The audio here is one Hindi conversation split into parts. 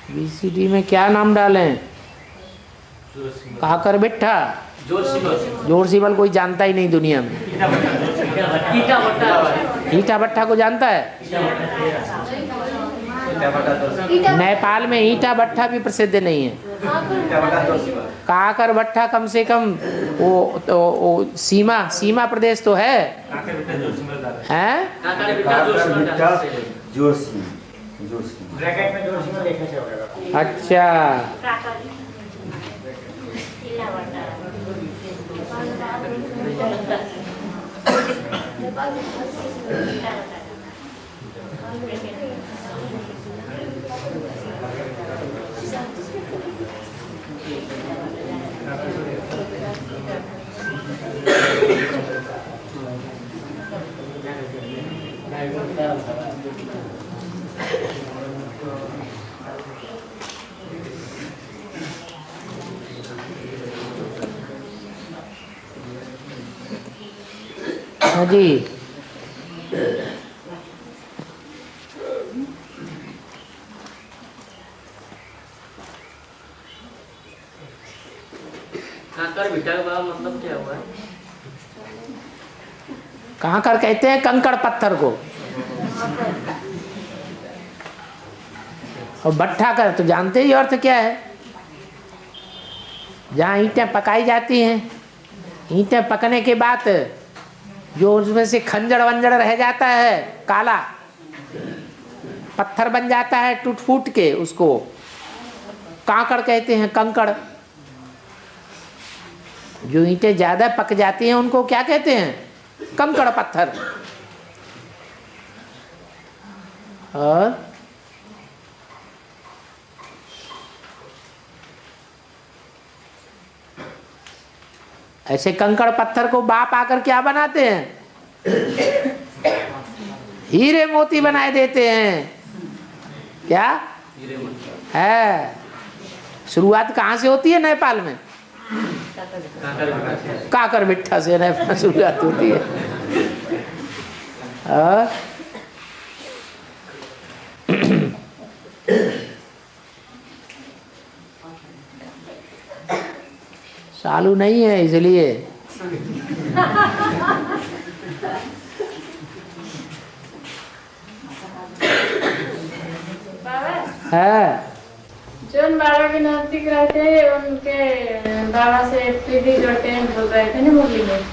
बीसीडी में क्या नाम डालें? काकर बिट्ठा, जोर सिमल कोई जानता ही नहीं दुनिया में। ईटा भट्टा को जानता है? नेपाल में ईटा भट्टा भी प्रसिद्ध नहीं है। काकर भट्टा कम से कम वो सीमा प्रदेश तो है, हैं? अच्छा, हाँ जी। काकर बिट्ठा का मतलब क्या हुआ है? काकर कहते हैं कंकड़ पत्थर को, और भट्ठा कर तो जानते ही अर्थ क्या है। जहाँ ईंटें पकाई जाती हैं, ईंटें पकने के बाद जो उसमें से खंजर वंजर रह जाता है, काला पत्थर बन जाता है टूट फूट के, उसको काकड़ कहते हैं, कंकड़। जो ईंटें ज्यादा पक जाती हैं उनको क्या कहते हैं? कंकड़ पत्थर। और ऐसे कंकड़ पत्थर को बाप आकर क्या बनाते हैं? हीरे मोती बनाए देते हैं। क्या है? शुरुआत कहाँ से होती है नेपाल में? काकर बिट्ठा से नेपाल शुरुआत होती है। और चालू नहीं है इसलिए। है जो बाबा के नजदीक रहते हैं उनके बाबा से प्रीति जोड़ते हैं, बोल रहे थे ना मुरली में।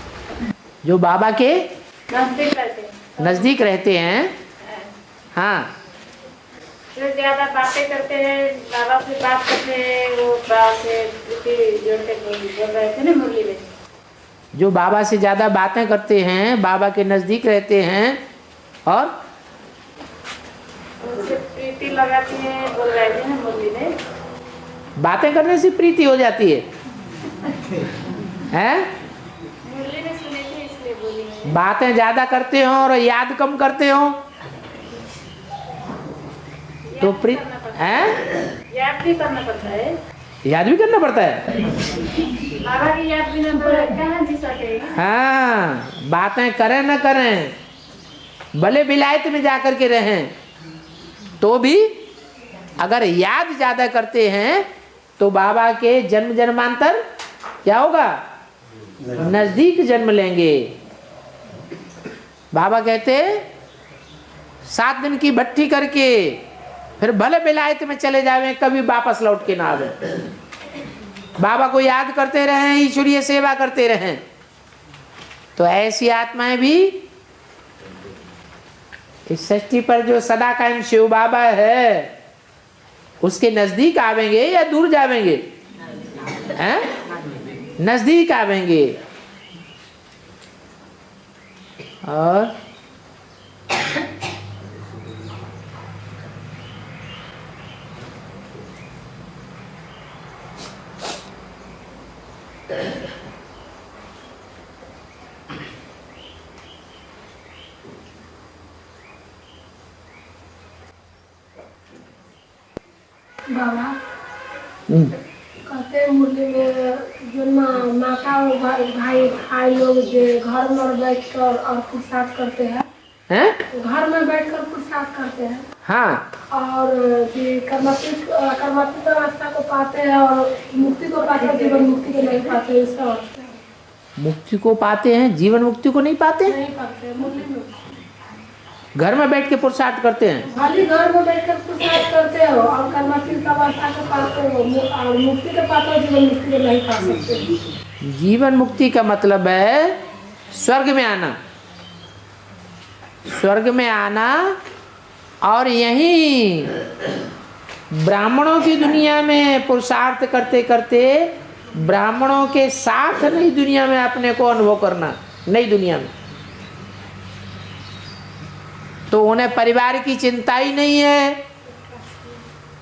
जो बाबा के नजदीक रहते हैं, हाँ, जो ज्यादा बातें करते हैं, बाबा से बात करते हैं, वो बाबा से प्रीति जोड़ते बोल रहे थे ना मुरली में। जो बाबा से ज्यादा बातें करते हैं, बाबा के नजदीक रहते हैं और उनसे प्रीति लगाती है, बोल रहे थे ना मुरली में। बातें करने से प्रीति हो जाती है, हैं? मुरली में सुने थे इसलिए बोली। बातें ज्यादा करते हो और याद कम करते हो तो हैं? याद भी करना पड़ता है। याद भी करना पड़ता है। बाबा की याद भी ना कहाँ जी सके। हाँ, बातें करें न करें, भले विलायत में जाकर के रहें, तो भी अगर याद ज्यादा करते हैं तो बाबा के जन्म जन्मांतर क्या होगा? नजदीक जन्म लेंगे। बाबा कहते 7 दिन की भट्टी करके फिर भले विलायत में चले जावे, कभी वापस लौट के ना आवे। बाबा को याद करते रहें, ईश्वरीय सेवा करते रहें, तो ऐसी आत्माएं भी इस सृष्टि पर जो सदा कायम शिव बाबा है उसके नजदीक आवेंगे या दूर जावेंगे? हैं? नजदीक आवेंगे। और बाबा कहते हैं मुरली में जो माता और भाई लोग जो घर में बैठकर और पुरुषार्थ करते हैं, हैं? घर में बैठकर पुरुषार्थ करते हैं। हाँ, और कि कर्मातीत अवस्था को पाते हैं और मुक्ति को पाते हैं, जीवन मुक्ति को नहीं पाते, इसका अर्थ है। मुक्ति को पाते हैं, जीवन मुक्ति को नहीं पाते। नहीं पाते हैं, मुरली में घर में बैठ के पुरुषार्थ करते हैं, खाली घर में बैठकर पुरुषार्थ करते हो और कर्मातीत अवस्था को पाते हो और मुक्ति को पाते हो, जीवन मुक्ति को नहीं पा सकते। जीवन मुक्ति का मतलब है स्वर्ग में आना, स्वर्ग में आना। और यहीं ब्राह्मणों की दुनिया में पुरुषार्थ करते करते ब्राह्मणों के साथ नई दुनिया में अपने को अनुभव करना, नई दुनिया में। तो उन्हें परिवार की चिंता ही नहीं है,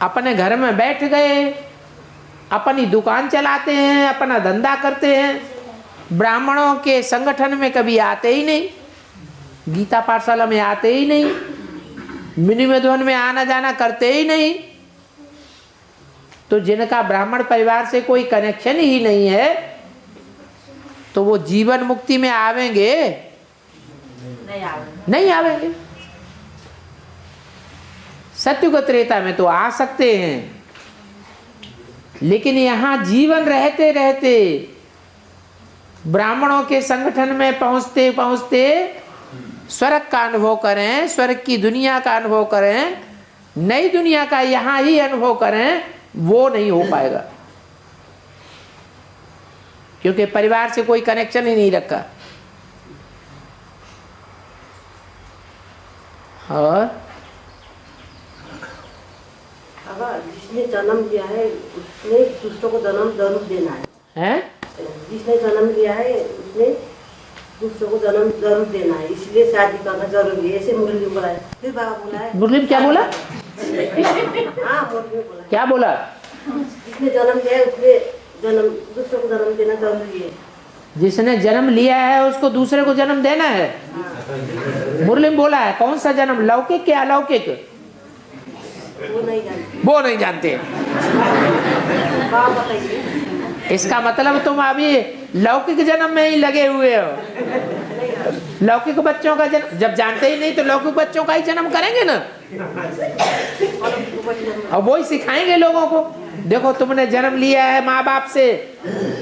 अपने घर में बैठ गए, अपनी दुकान चलाते हैं, अपना धंधा करते हैं। ब्राह्मणों के संगठन में कभी आते ही नहीं, गीता पाठशाला में आते ही नहीं, मिनी मधुवन में आना जाना करते ही नहीं। तो जिनका ब्राह्मण परिवार से कोई कनेक्शन ही नहीं है, तो वो जीवन मुक्ति में आवेंगे? नहीं आवेंगे। सत्युग त्रेता में तो आ सकते हैं, लेकिन यहां जीवन रहते रहते ब्राह्मणों के संगठन में पहुंचते पहुंचते स्वर्ग का अनुभव करें, स्वर्ग की दुनिया का अनुभव करें, नई दुनिया का यहां ही अनुभव करें, वो नहीं हो पाएगा, क्योंकि परिवार से कोई कनेक्शन ही नहीं रखा। और अगर जिसने जन्म लिया है उसने दूसरों को जन्म जरूर देना है। जिसने जन्म लिया है उसने दूसरों को जन्म जरूर देना है, इसलिए शादी करना जरूरी है, ऐसे मुरली बोला है। फिर बाबा बोला है, मुरली क्या बोला? हाँ मुरली में बोला, क्या बोला? जिसने जन्म लिया है उसने जन्म दूसरों को जन्म देना जरूरी है। जिसने जन्म लिया है उसको दूसरे को जन्म देना है। मुरली में बोला है। कौन सा जन्म, लौकिक या अलौकिक? वो नहीं जानते। वो नहीं जानते। बाबा बताइए। इसका मतलब तुम अभी लौकिक जन्म में ही लगे हुए हो। लौकिक बच्चों का जन्म जब जानते ही नहीं तो लौकिक बच्चों का ही जन्म करेंगे ना, और वो ही सिखाएंगे लोगों को। देखो तुमने जन्म लिया है माँ बाप से,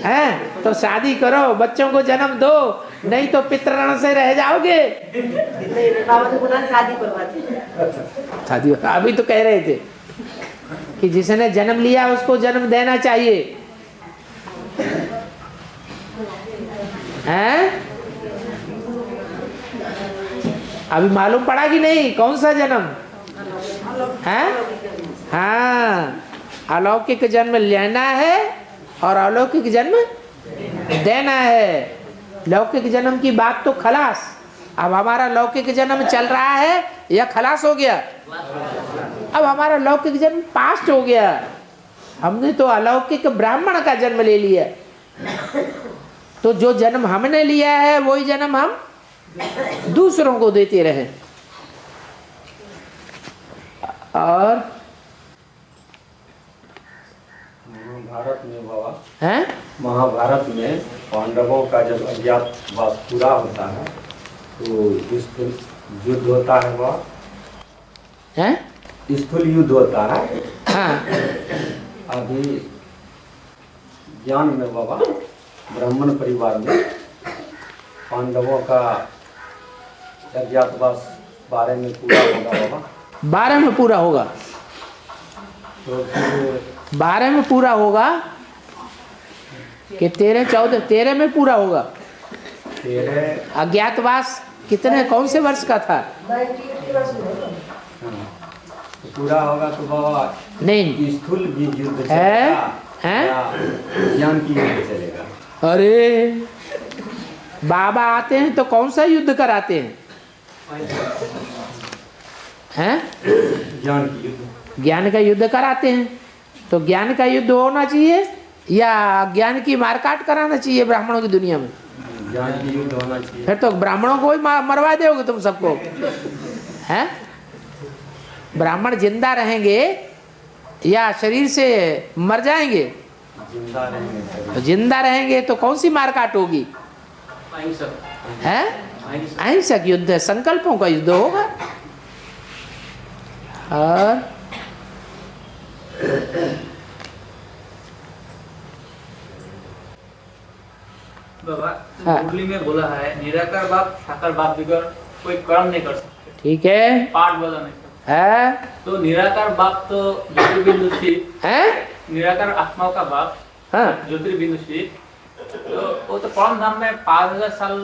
हैं तो शादी करो, बच्चों को जन्म दो, नहीं तो पितृण से रह जाओगे। नहीं, बाबा ने बोला शादी करवा। शादी अभी तो कह रहे थे कि जिसने जन्म लिया उसको जन्म देना चाहिए, हैं? अभी मालूम पड़ा कि नहीं कौन सा जन्म है? हाँ, अलौकिक जन्म लेना है और अलौकिक जन्म देना है। लौकिक जन्म की बात तो खलास। अब हमारा लौकिक जन्म चल रहा है या खलास हो गया? अब हमारा लौकिक जन्म पास्ट हो गया। हमने तो अलौकिक ब्राह्मण का जन्म ले लिया। तो जो जन्म हमने लिया है वही जन्म हम दूसरों को देते रहे। और महाभारत में बाबा, हैं? महाभारत में पांडवों का जब अज्ञातवास पूरा होता है तो स्थूल युद्ध होता है बाबा, हैं? स्थूल युद्ध होता है। हाँ, अभी ज्ञान में बाबा ब्राह्मण परिवार में पांडवों का अज्ञातवास 12 में पूरा होगा बाबा। 12 में पूरा होगा। तो फिर 12 में पूरा होगा कि 13, 14, 13 में पूरा होगा। 13 अज्ञातवास कितने कौन से वर्ष का था? तो पूरा होगा तो बाबा नहीं, स्थूल युद्ध है? चलेगा हैं? या ज्ञान की युद्ध चलेगा? अरे बाबा आते हैं तो कौन सा युद्ध कराते हैं? हैं? ज्ञान की युद्ध। ज्ञान का युद्ध कराते हैं। तो ज्ञान का युद्ध होना चाहिए या ज्ञान की मारकाट कराना चाहिए ब्राह्मणों की दुनिया में? ज्ञान की युद्ध होना चाहिए। फिर तो ब्राह्मणों को ही मरवा दोगे तुम सबको, हैं? ब्राह्मण जिंदा रहेंगे या शरीर से मर जाएंगे? जिंदा रहेंगे। तो जिंदा रहेंगे तो कौन सी मारकाट होगी? है अहिंसक युद्ध, संकल्पों का युद्ध होगा। और बाबा हाँ। मुरली में बोला है निराकार बाप साकार बाप बिगड़ कोई कर्म नहीं कर सकते, ठीक है पाठ बदल नहीं सकते। है तो निराकार बाप तो ज्योतिर्बिंदु शिव, हैं निराकार आत्माओं का बाप हाँ ज्योतिर्बिंदु शिव, तो वो तो परम धाम में 5000 साल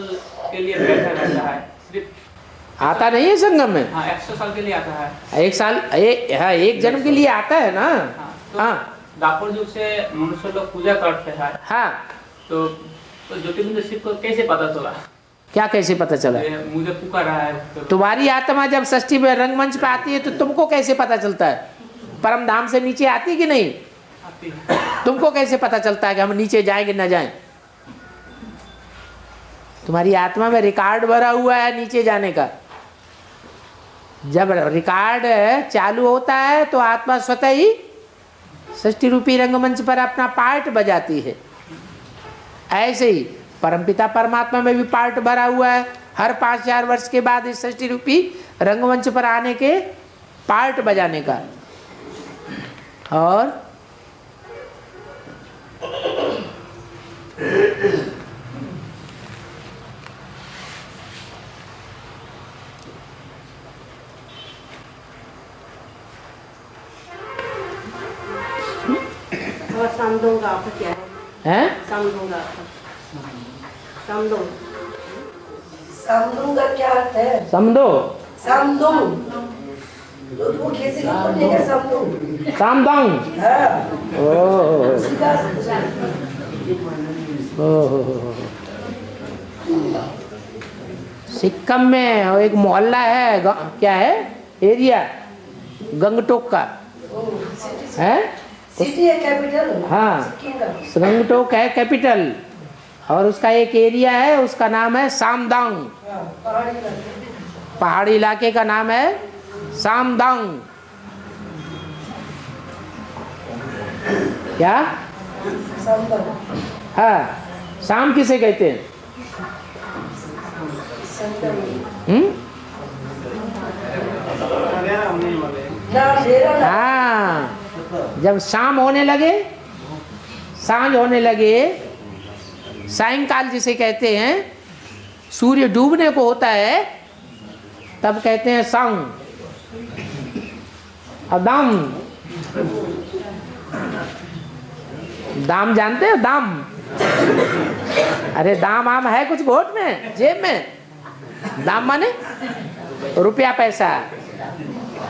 के लिए बैठा रहता है, सिर्फ आता नहीं है संगम में, हाँ 100 साल के लिए आता है। एक साल हाँ एक जन्म के लिए आता है ना। हाँ, तो हाँ दापुर युग से मनुष्य लोग पूजा करते हैं, हाँ तो ज्योतिर्बिंदु शिव को कैसे पता चला क्या कैसे पता चला? ये मुझे पुकारा है? तो तुम्हारी आत्मा जब षष्ठी में रंगमंच पे आती है तो तुमको कैसे पता चलता है? परम धाम से नीचे आती है कि नहीं? आती है। तुमको कैसे पता चलता है कि हम नीचे जाएंगे न जाएं? तुम्हारी आत्मा में रिकॉर्ड भरा हुआ है नीचे जाने का। जब रिकॉर्ड चालू होता है तो आत्मा स्वतः ही षष्ठी रूपी रंगमंच पर अपना पार्ट बजाती है। ऐसे ही परमपिता परमात्मा में भी पार्ट भरा हुआ है। हर 5-4 वर्ष के बाद इस षष्ठी रूपी रंगमंच पर आने के पार्ट बजाने का। और और समदों का आपका क्या है? हैं समदों का आपका समदों समदूंगा क्या अर्थ है? समझो समदूं वो कैसे बोलेगा समदूं? सामदांग हाँ ओ सीधा सिक्किम में एक मोहल्ला है क्या है एरिया गंगटोक का है। सिटी है कैपिटल। हाँ सिक्किम का। गंगटोक है कैपिटल और उसका एक एरिया है उसका नाम है सामदांग। हाँ, पहाड़ी इलाके। पहाड़ी इलाके का नाम है सामदांग। क्या? समदूं हाँ शाम किसे कहते हैं? नाम डेरा ना। हाँ जब शाम होने लगे सांझ होने लगे सायंकाल जिसे कहते हैं सूर्य डूबने को होता है तब कहते हैं सांग और दाम। दाम जानते हो दाम? अरे दाम आम है कुछ घोट में जेब में? दाम माने रुपया पैसा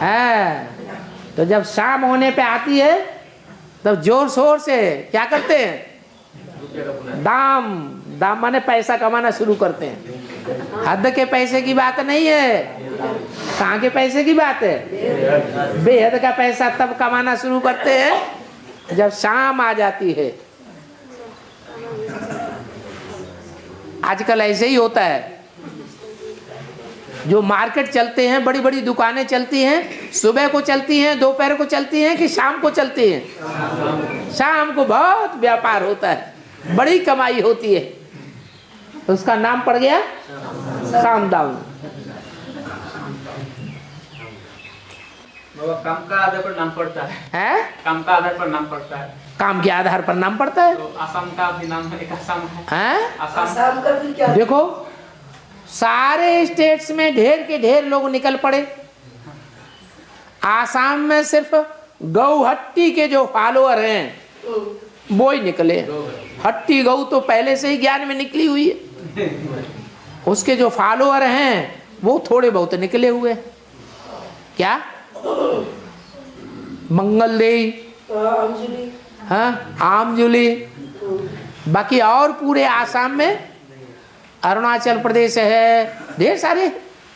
है। तो जब शाम होने पे आती है तब जोर शोर से क्या करते हैं? दाम दाम माने पैसा कमाना शुरू करते हैं। हद के पैसे की बात नहीं है। कहाँ के पैसे की बात है? बेहद का पैसा तब कमाना शुरू करते हैं जब शाम आ जाती है। आजकल ऐसे ही होता है। जो मार्केट चलते हैं बड़ी बड़ी दुकानें चलती हैं सुबह को चलती हैं दोपहर को चलती हैं कि शाम को चलती हैं? शाम को बहुत व्यापार होता है बड़ी कमाई होती है। उसका नाम पड़ गया सामदांग। बाबा काम का आधार पर नाम पड़ता है, काम का आधार पर नाम पड़ता है। काम के आधार पर नाम पड़ता है। तो आसाम का भी नाम है, एक आसाम है। हैं? आसाम आसाम का फिर क्या? देखो सारे स्टेट्स में ढेर के ढेर लोग निकल पड़े। आसाम में सिर्फ गौहट्टी के जो फॉलोअर हैं वो ही निकले। हट्टी गौ तो पहले से ही ज्ञान में निकली हुई है। उसके जो फॉलोअर हैं वो थोड़े बहुत निकले हुए। क्या? मंगलदेई, अंजलि। हाँ आमजुली। बाकी और पूरे आसाम में अरुणाचल प्रदेश है ढेर सारे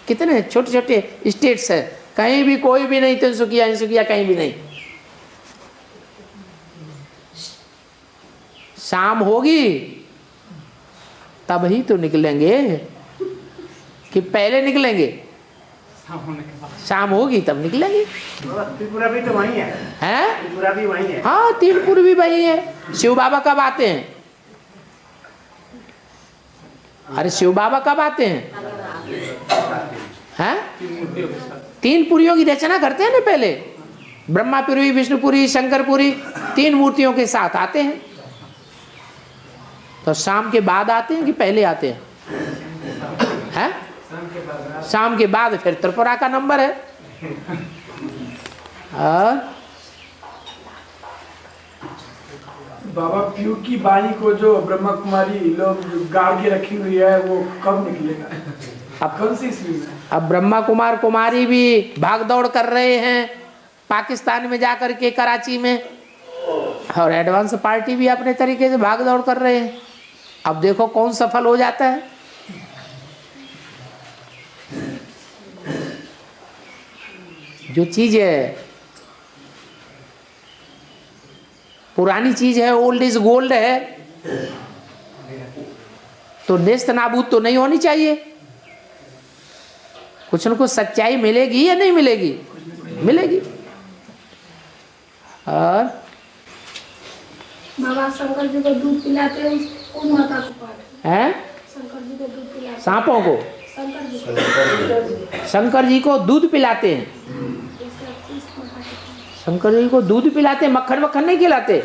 कितने छोटे छोटे स्टेट्स है। कहीं भी कोई भी नहीं तिनसुकिया कहीं भी नहीं। शाम होगी तब ही तो निकलेंगे कि पहले निकलेंगे? शाम होगी तब निकलेंगे। त्रिपुरा भी तो वही है। हैं? त्रिपुरा भी वही है। हाँ तीनपुर भी वही है। शिव बाबा कब आते हैं? अरे शिव बाबा कब आते हैं? हैं? 3 पुरियों की रचना करते हैं ना पहले, ब्रह्मापुरी, विष्णुपुरी, शंकरपुरी, 3 मूर्तियों के साथ आते हैं। तो शाम के बाद आते हैं कि पहले आते हैं? हैं? शाम के बाद फिर त्रिपुरा का नंबर है। और बाबा पीयू की वाणी को जो ब्रह्मा कुमारी लोग गाड़ के रखी हुई है वो कब निकलेगा? अब कौन सी ईस्वी में? अब ब्रह्मा कुमार कुमारी भी भाग दौड़ कर रहे हैं पाकिस्तान में जाकर के, कराची में, और एडवांस पार्टी भी अपने तरीके से भाग दौड़ कर रहे हैं। अब देखो कौन सफल हो जाता है। जो चीज है पुरानी चीज है, ओल्ड इज गोल्ड है, तो नेस्त नाबूद तो नहीं होनी चाहिए। कुछ न कुछ सच्चाई मिलेगी या नहीं मिलेगी? मिलेगी। और बाबा शंकर जी को दूध पिलाते हैं, कौन माता को पाठ हैं? शंकर जी को दूध पिलाते सांपों को शंकर जी शंकर जी को दूध पिलाते हैं। शंकर जी को दूध पिलाते हैं, मक्खन मक्खन नहीं खिलाते।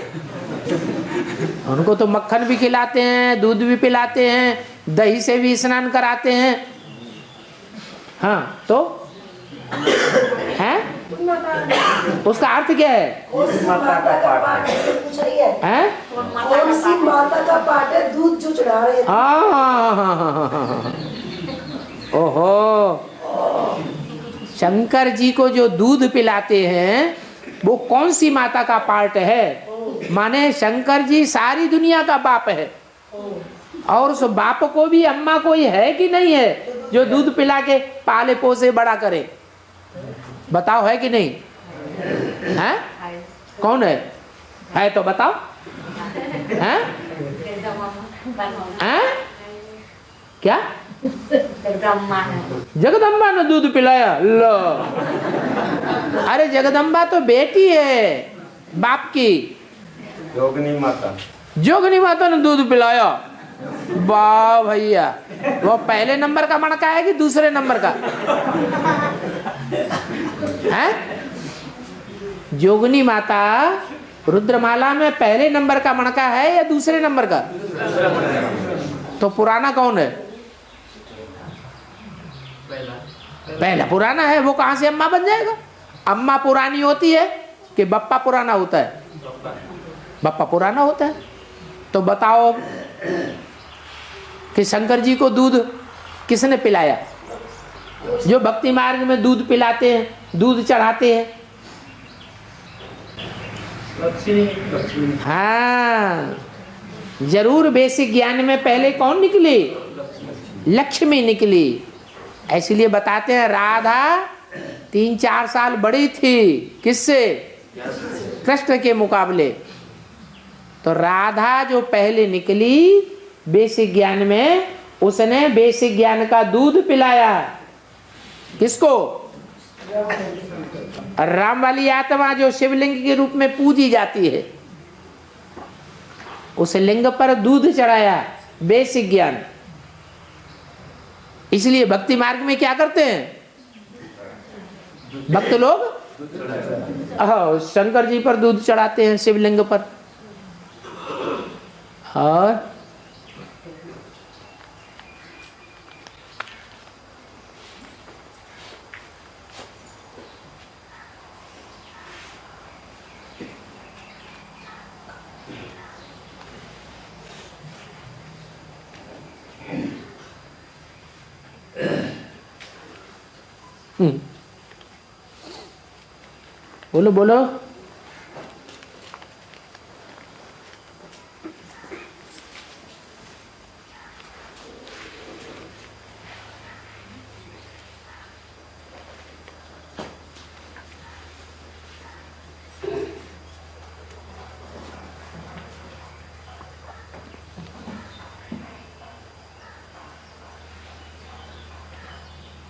उनको तो मक्खन भी खिलाते हैं, दूध भी पिलाते हैं, दही से भी स्नान कराते हैं। हाँ तो हैं? उसका अर्थ क्या है? कौन सी माता का पाठ है पूछ रही है? हैं? कौन सी माता का पाठ है? दूध जो चढ़ा रहे हैं। हाँ। ओहो, शंकर जी को जो दूध पिलाते हैं वो कौन सी माता का पार्ट है? माने शंकर जी सारी दुनिया का बाप है, और उस बाप को भी अम्मा कोई है कि नहीं है जो दूध पिला के पाले पोसे बड़ा करे? बताओ है कि नहीं? हैं? कौन है तो बताओ। हैं? हैं? क्या? जगदम्बा ने दूध पिलाया? लो, अरे जगदम्बा तो बेटी है बाप की। जोगनी माता ने दूध पिलाया? वाह भैया, वो पहले नंबर का मणका है कि दूसरे नंबर का है? जोगनी माता रुद्रमाला में पहले नंबर का मणका है या दूसरे नंबर का? तो पुराना कौन है? पहला पुराना है। वो कहां से अम्मा बन जाएगा? अम्मा पुरानी होती है कि बप्पा पुराना होता है? बप्पा पुराना होता है। तो बताओ कि शंकर जी को दूध किसने पिलाया? जो भक्ति मार्ग में दूध पिलाते हैं, दूध चढ़ाते हैं। हाँ, जरूर बेसिक ज्ञान में पहले कौन निकली? लक्ष्मी निकली। इसलिए बताते हैं राधा 3-4 साल बड़ी थी किससे? कृष्ण के मुकाबले। तो राधा जो पहले निकली बेसिक ज्ञान में, उसने बेसिक ज्ञान का दूध पिलाया किसको? राम वाली आत्मा जो शिवलिंग के रूप में पूजी जाती है, उस लिंग पर दूध चढ़ाया, बेसिक ज्ञान। इसलिए भक्ति मार्ग में क्या करते हैं भक्त लोग? शंकर जी पर दूध चढ़ाते हैं, शिवलिंग पर। और बोलो बोलो।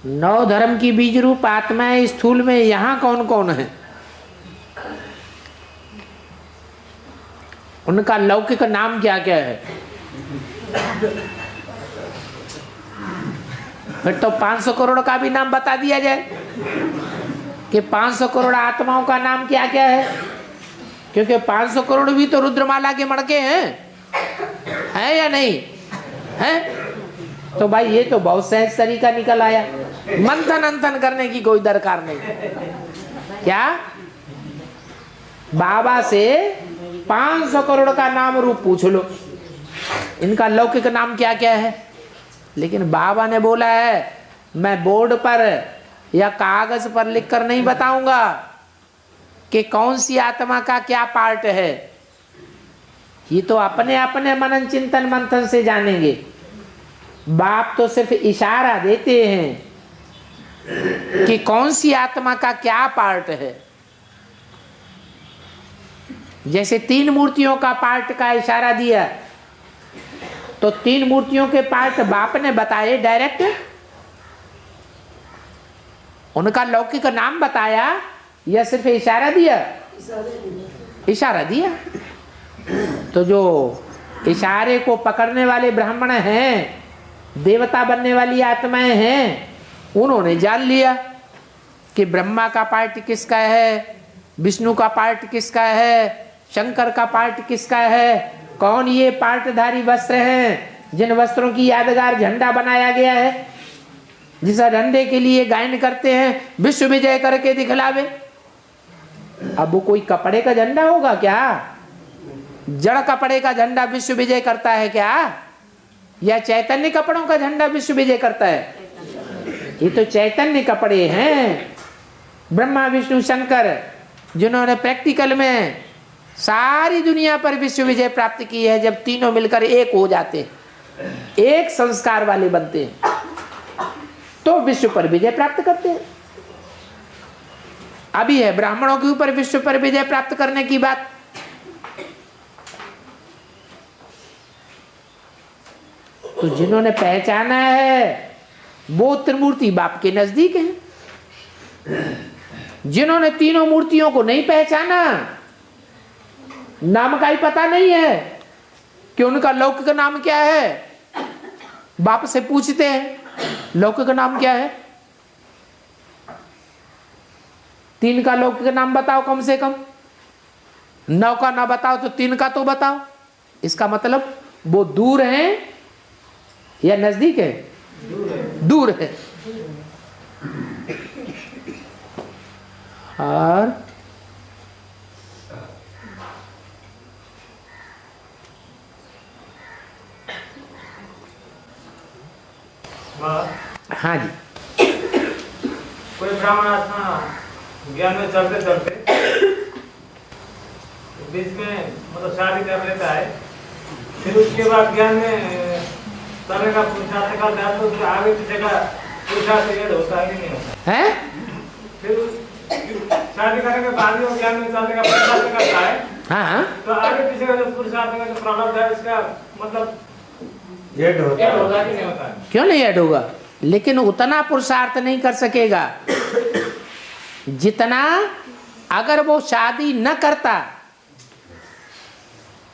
नौ धर्म की बीज रूप आत्माएं स्थूल में यहाँ कौन कौन है? उनका लौकिक नाम क्या क्या है? फिर तो 500 करोड़ का भी नाम बता दिया जाए। कि 500 करोड़ आत्माओं का नाम क्या क्या है, क्योंकि 500 करोड़ भी तो रुद्रमाला के मड़के हैं या नहीं है? तो भाई ये तो बहुत सहज तरीका निकल आया, मंथन अंथन करने की कोई दरकार नहीं। क्या बाबा से 500 करोड़ का नाम रूप पूछ लो, इनका लौकिक नाम क्या क्या है। लेकिन बाबा ने बोला है मैं बोर्ड पर या कागज पर लिखकर नहीं बताऊंगा कि कौन सी आत्मा का क्या पार्ट है, ये तो अपने अपने मनन चिंतन मंथन से जानेंगे। बाप तो सिर्फ इशारा देते हैं कि कौन सी आत्मा का क्या पार्ट है। जैसे 3 मूर्तियों का पार्ट का इशारा दिया, तो 3 मूर्तियों के पार्ट बाप ने बताए डायरेक्ट, उनका लौकिक नाम बताया या सिर्फ इशारा दिया? इशारा दिया। तो जो इशारे को पकड़ने वाले ब्राह्मण हैं, देवता बनने वाली आत्माएं हैं, उन्होंने जान लिया कि ब्रह्मा का पार्ट किसका है, विष्णु का पार्ट किसका है, शंकर का पार्ट किसका है, कौन ये पार्टधारी वस्त्र हैं जिन वस्त्रों की यादगार झंडा बनाया गया है, जिस झंडे के लिए गायन करते हैं विश्व विजय करके दिखलावे। अब वो कोई कपड़े का झंडा होगा क्या? जड़ कपड़े का झंडा विश्व विजय करता है क्या, या चैतन्य कपड़ों का झंडा विश्व विजय करता है? ये तो चैतन्य कपड़े हैं, ब्रह्मा विष्णु शंकर, जिन्होंने प्रैक्टिकल में सारी दुनिया पर विश्व विजय प्राप्त की है। जब तीनों मिलकर एक हो जाते हैं, एक संस्कार वाले बनते हैं, तो विश्व पर विजय प्राप्त करते हैं। अभी है ब्राह्मणों के ऊपर विश्व पर विजय प्राप्त करने की बात। तो जिन्होंने पहचाना है वो त्रिमूर्ति बाप के नजदीक हैं। जिन्होंने तीनों मूर्तियों को नहीं पहचाना, नाम का ही पता नहीं है कि उनका लौकिक नाम क्या है, बाप से पूछते हैं लौकिक नाम क्या है, 3 का लौकिक नाम बताओ कम से कम, 9 का ना बताओ तो 3 का तो बताओ। इसका मतलब वो दूर हैं या नजदीक है? दूर है। और हाँ जी, कोई ब्राह्मण आत्मा ज्ञान में चलते चलते बीच में मतलब शादी कर लेता है, फिर उसके बाद ज्ञान में तरह का पुरुषार्थ करता है, तो आगे पीछे का पुरुषार्थ ये होता है कि नहीं होता है? फिर शादी करने के बाद वो ज्ञान में चलने का पुरुषार्थ करता है, हाँ, तो आगे पीछे का जो पुरुषार्थ का जो प्रारब्ध है उसका मतलब ऐड होता ऐड होता है कि नहीं होता है? क्यों नहीं ऐड होगा? लेकिन उतना पुरुषार्थ नहीं कर सकेगा जितना अगर वो शादी न करता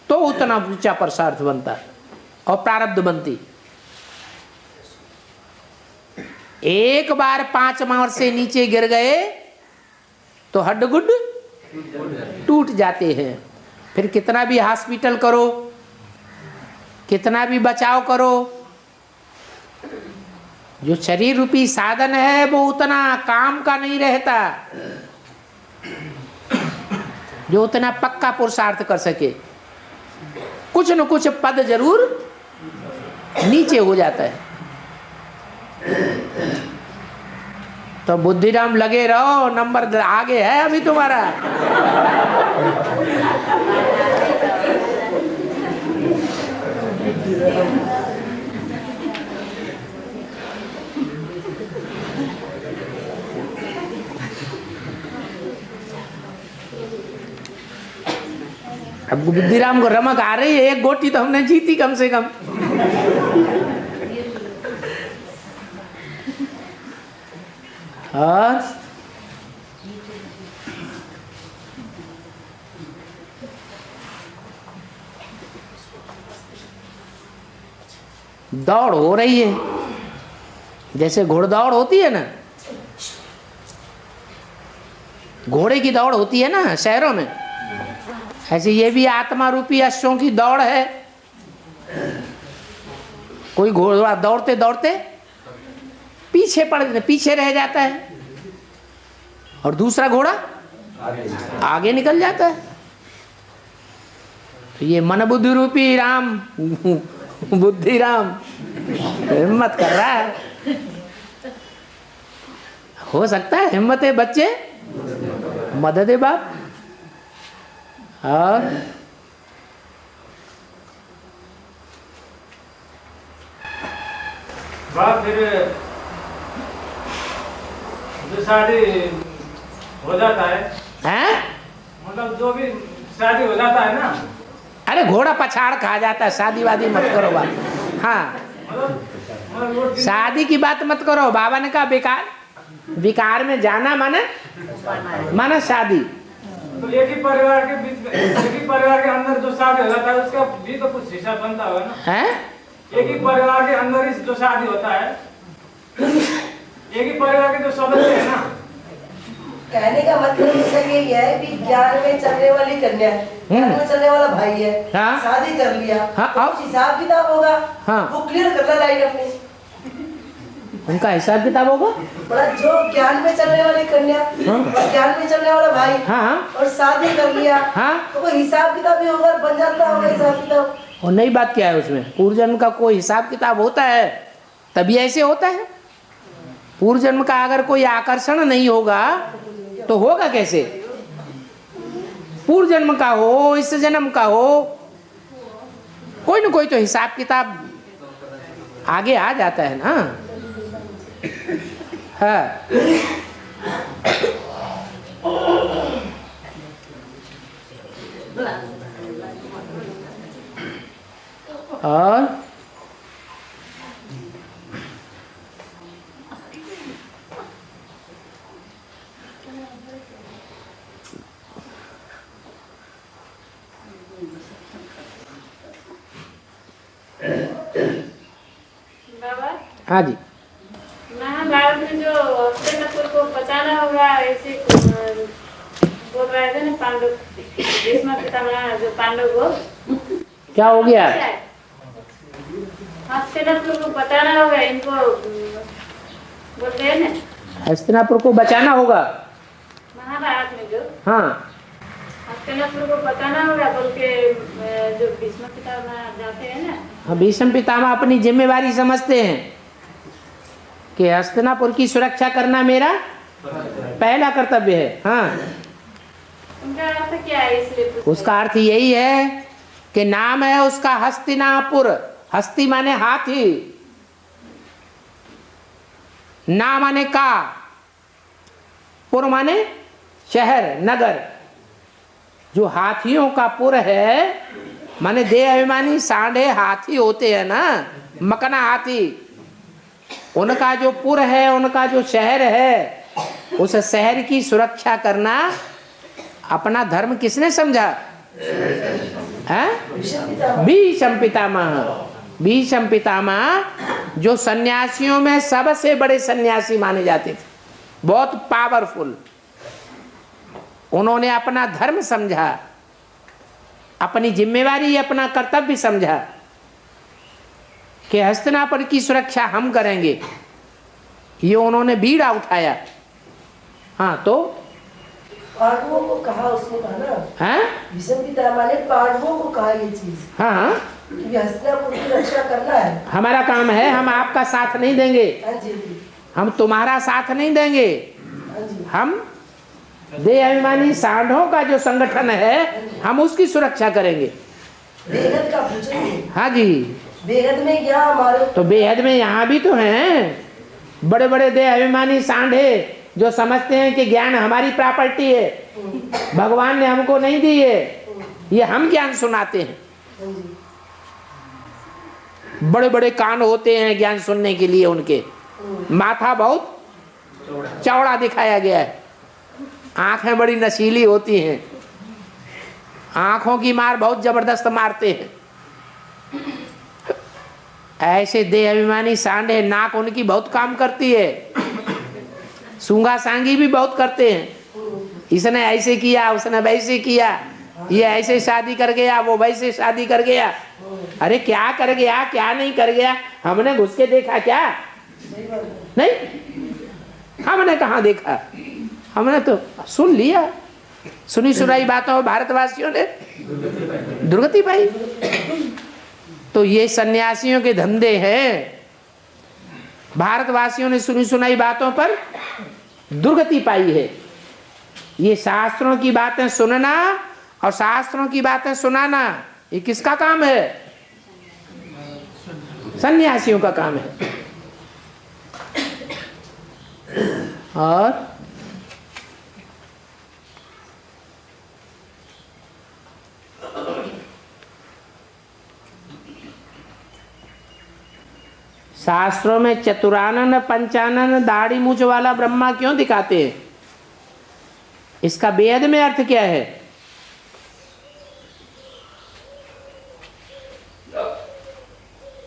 तो उतना ऊंचा पुरुषार्थ बनता और प्रारब्ध बनती। एक बार 5 मार से नीचे गिर गए तो हड्ड-गुड्ड टूट जाते हैं। फिर कितना भी हॉस्पिटल करो, कितना भी बचाव करो, जो शरीर रूपी साधन है वो उतना काम का नहीं रहता जो उतना पक्का पुरुषार्थ कर सके। कुछ न कुछ पद जरूर नीचे हो जाता है। तो बुद्धिराम लगे रहो, नंबर आगे है अभी तुम्हारा। अब बुद्धिराम को रमक आ रही है, 1 गोटी तो हमने जीती कम से कम। और दौड़ हो रही है, जैसे घोड़दौड़ होती है ना, घोड़े की दौड़ होती है ना शहरों में, ऐसे ये भी आत्मा रूपी अश्वों की दौड़ है। कोई घोड़ा दौड़ते दौड़ते पीछे रह जाता है और दूसरा घोड़ा आगे निकल जाता है। तो ये मन बुद्धि रूपी राम बुद्धि राम हिम्मत कर रहा है। हो सकता है हिम्मत है बच्चे, मदद है बाप। और बाप फिर जो शादी हो जाता है, मतलब जो भी शादी हो जाता है ना, अरे घोड़ा पछाड़ खा जाता है, शादी वादी मत करो बाप। हाँ शादी की बात मत करो। बाबा ने कहा विकार में जाना माना शादी। तो एक ही परिवार के बीच में, एक ही परिवार के अंदर जो शादी हो जाता है उसका भी तो कुछ हिस्सा बनता होगा ना। है एक ही परिवार के अंदर ही जो शादी होता है, एक ही परिवार के जो सदस्य है ना, कहने का मतलब इसका यही है कि ज्ञान में चलने वाली कन्या, ज्ञान में चलने वाला भाई है, शादी कर लिया, तो कुछ हिसाब किताब होगा, वो क्लियर करना लाइन अपनी, उनका हिसाब किताब होगा। बड़ा जो ज्ञान में चलने वाली कन्या और ज्ञान में चलने वाला भाई और शादी कर लिया, तो कोई हिसाब किताब भी होगा, बन जाता होगा हिसाब किताब। और नई बात क्या है उसमें, पूर्व जन्म का कोई हिसाब किताब होता है तभी ऐसे होता है। पूर्व जन्म का अगर कोई आकर्षण नहीं होगा तो होगा कैसे। पूर्व जन्म का हो, इस जन्म का हो, कोई न कोई तो हिसाब किताब आगे आ जाता है ना। हाँ और बाबा हाँ जी, महाभारत में जो हस्तिनापुर को बचाना होगा ऐसे बोल रहे थे ना पांडव, भीष्म पितामह जो पांडव को क्या हो गया। हस्तिनापुर को बचाना होगा, इनको बोलते हैं ना, हस्तिनापुर को बचाना होगा। महाभारत में जो हाँ हस्तिनापुर को बचाना होगा बोल के जो भीष्म पितामह जाते हैं ना। हाँ भीष्म पितामह अपनी जिम्मेवारी समझते हैं कि हस्तिनापुर की सुरक्षा करना मेरा पहला कर्तव्य है। हाँ उनका अर्थ क्या है इसलिए? उसका अर्थ यही है कि नाम है उसका हस्तिनापुर। हस्ती माने हाथी, ना माने का, पुर माने शहर नगर। जो हाथियों का पुर है माने देह अभिमानी सांडे हाथी होते हैं ना, मकना हाथी, उनका जो पुर है, उनका जो शहर है, उस शहर की सुरक्षा करना अपना धर्म किसने समझा? भीष्म पितामह। भीष्म पितामह जो सन्यासियों में सबसे बड़े सन्यासी माने जाते थे, बहुत पावरफुल। उन्होंने अपना धर्म समझा, अपनी जिम्मेवारी, अपना कर्तव्य समझा कि हस्तिनापुर की सुरक्षा हम करेंगे। ये उन्होंने बीड़ा उठाया। हाँ तो पांडवों को कहा, उसने कहा ना, हाँ भीष्म पितामह ने पांडवों को कहा ये चीज, हाँ हाँ कि हस्तिनापुर की रक्षा करना है, हमारा काम है, हम आपका साथ नहीं देंगे, हाँ जी, हम तुम्हारा साथ नहीं देंगे, हाँ जी, हम देह अभिमानी सांडों का जो संगठन है हम उसकी सुरक्षा करेंगे। बेहद का पूछेंगे। हाँ जी, बेहद में क्या हमारे, तो बेहद में यहाँ भी तो हैं बड़े बड़े देह अभिमानी सांडे जो समझते हैं कि ज्ञान हमारी प्रॉपर्टी है, भगवान ने हमको नहीं दी है, ये हम ज्ञान सुनाते हैं। बड़े बड़े कान होते हैं ज्ञान सुनने के लिए, उनके माथा बहुत चौड़ा दिखाया गया है, आंखें बड़ी नशीली होती हैं, आंखों की मार बहुत जबरदस्त मारते हैं। ऐसे देह अभिमानी सांडे, नाक उनकी बहुत काम करती है, सूंगा सांगी भी बहुत करते हैं, इसने ऐसे किया, उसने वैसे किया, ये ऐसे शादी कर गया, वो वैसे शादी कर गया। अरे क्या कर गया, क्या नहीं कर गया, हमने घुस के देखा क्या? नहीं, हमने कहाँ देखा, हमने तो सुन लिया। सुनी सुनाई बातों भारतवासियों ने दुर्गति पाई। तो ये सन्यासियों के धंधे हैं। भारतवासियों ने सुनी सुनाई बातों पर दुर्गति पाई है। ये शास्त्रों की बातें सुनना और शास्त्रों की बातें सुनाना, ये किसका काम है? सन्यासियों का काम है। और शास्त्रों में चतुरानन, पंचानन, दाढ़ी मूछ वाला ब्रह्मा क्यों दिखाते हैं? इसका वेद में अर्थ क्या है?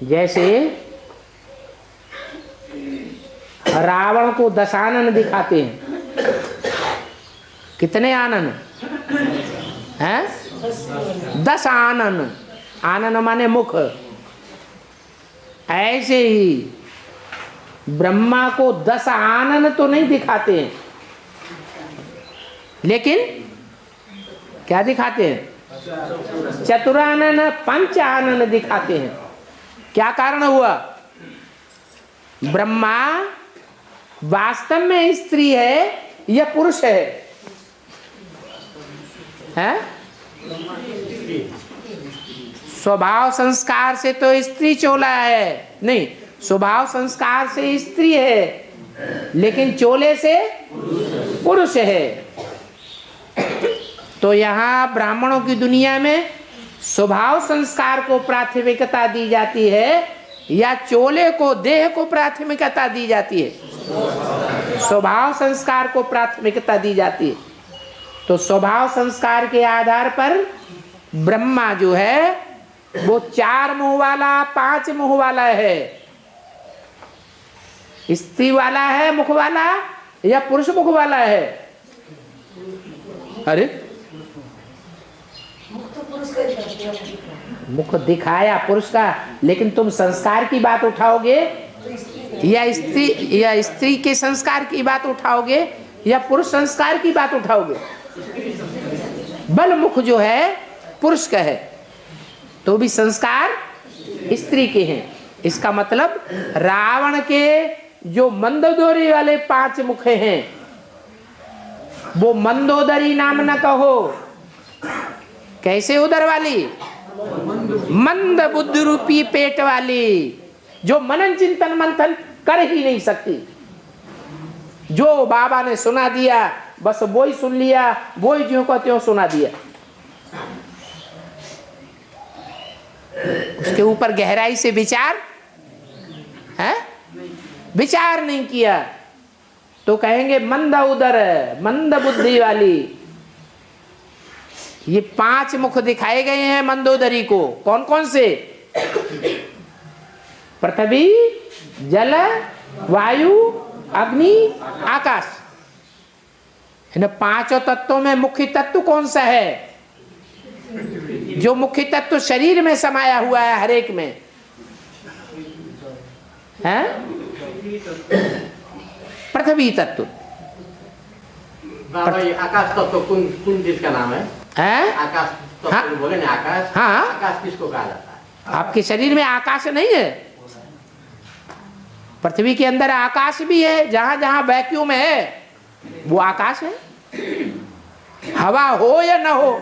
जैसे रावण को 10 आनन दिखाते हैं। कितने आनन हैं? 10 आनन। आनन माने मुख। ऐसे ही ब्रह्मा को 10 आनन तो नहीं दिखाते हैं, लेकिन क्या दिखाते हैं? चतुरानन, पंच आनन दिखाते हैं। क्या कारण हुआ? ब्रह्मा वास्तव में स्त्री है या पुरुष है? हैं? स्वभाव संस्कार से तो स्त्री चोला है, नहीं, स्वभाव संस्कार से स्त्री है, लेकिन चोले से पुरुष है। तो यहाँ ब्राह्मणों की दुनिया में स्वभाव संस्कार को प्राथमिकता दी जाती है या चोले को, देह को प्राथमिकता दी जाती है? स्वभाव संस्कार को प्राथमिकता दी जाती है। तो स्वभाव संस्कार के आधार पर ब्रह्मा जो है वो 4 मुंह वाला, 5 मुंह वाला है। स्त्री वाला है मुख वाला या पुरुष मुख वाला है? अरे मुख दिखाया पुरुष का, लेकिन तुम संस्कार की बात उठाओगे या स्त्री के संस्कार की बात उठाओगे या पुरुष संस्कार की बात उठाओगे? बल मुख जो है पुरुष का है, तो भी संस्कार स्त्री के हैं। इसका मतलब रावण के जो मंदोदरी वाले 5 मुख हैं, वो मंदोदरी नाम न कहो। कैसे उदर वाली? मंद बुद्धि रूपी पेट वाली, जो मनन चिंतन मंथन कर ही नहीं सकती। जो बाबा ने सुना दिया बस वो ही सुन लिया, वो ही ज्यों को त्यों सुना दिया, उसके ऊपर गहराई से विचार है, विचार नहीं किया तो कहेंगे मंद उदर, मंद बुद्धि वाली। ये 5 मुख दिखाए गए हैं मंदोदरी को। कौन कौन से? पृथ्वी, जल, वायु, अग्नि, आकाश। इन 5 तत्वों में मुख्य तत्व कौन सा है? जो मुख्य तत्व शरीर में समाया हुआ है हर एक में है? पृथ्वी तत्व। आकाश तत्व कौन जिसका नाम है? आकाश तत्व बोले ना, आकाश। हाँ, आकाश किसको कहा जाता है? आपके शरीर में आकाश नहीं है? पृथ्वी के अंदर आकाश भी है, जहां जहां वैक्यूम है वो आकाश है। हवा हो या ना हो,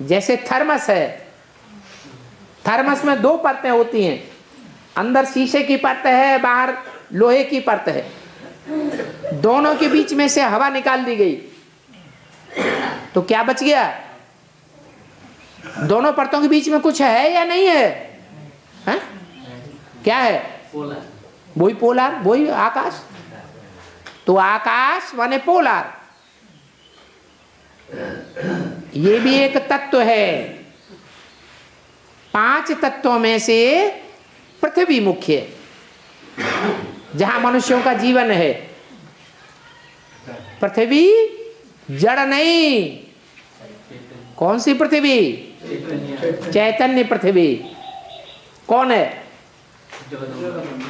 जैसे थर्मस है, थर्मस में 2 परतें होती हैं, अंदर शीशे की परत है, बाहर लोहे की परत है। दोनों के बीच में से हवा निकाल दी गई तो क्या बच गया? दोनों परतों के बीच में कुछ है या नहीं है? हैं? क्या है? पोलर। वही पोलर, वही आकाश। तो आकाश माने पोलर, ये भी एक तत्व है। 5 तत्वों में से पृथ्वी मुख्य, जहां मनुष्यों का जीवन है। पृथ्वी जड़ नहीं। कौन सी पृथ्वी? चैतन्य पृथ्वी। कौन है?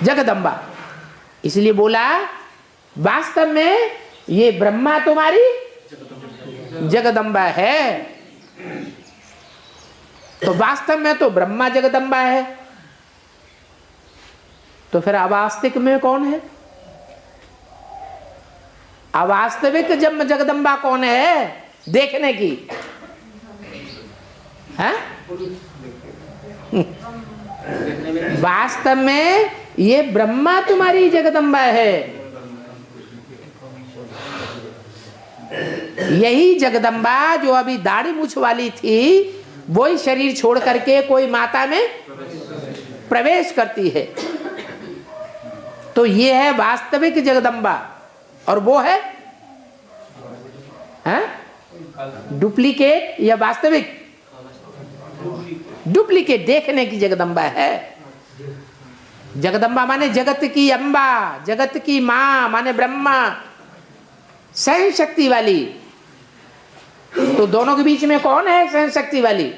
जगदम्बा। इसलिए बोला वास्तव में ये ब्रह्मा तुम्हारी जगदम्बा है। तो वास्तव में तो ब्रह्मा जगदम्बा है, तो फिर अवास्तविक में कौन है? अवास्तविक जब जगदम्बा कौन है देखने की है? वास्तव में ये ब्रह्मा तुम्हारी जगदम्बा है। यही जगदम्बा जो अभी दाढ़ी मूछ वाली थी वही शरीर छोड़ करके कोई माता में प्रवेश करती है। तो ये है वास्तविक जगदम्बा और वो है डुप्लीकेट या वास्तविक? डुप्लीकेट देखने की जगदम्बा है। जगदम्बा माने जगत की अम्बा, जगत की मां माने ब्रह्मा, सहन शक्ति वाली। तो दोनों के बीच में कौन है सहन शक्ति वाली?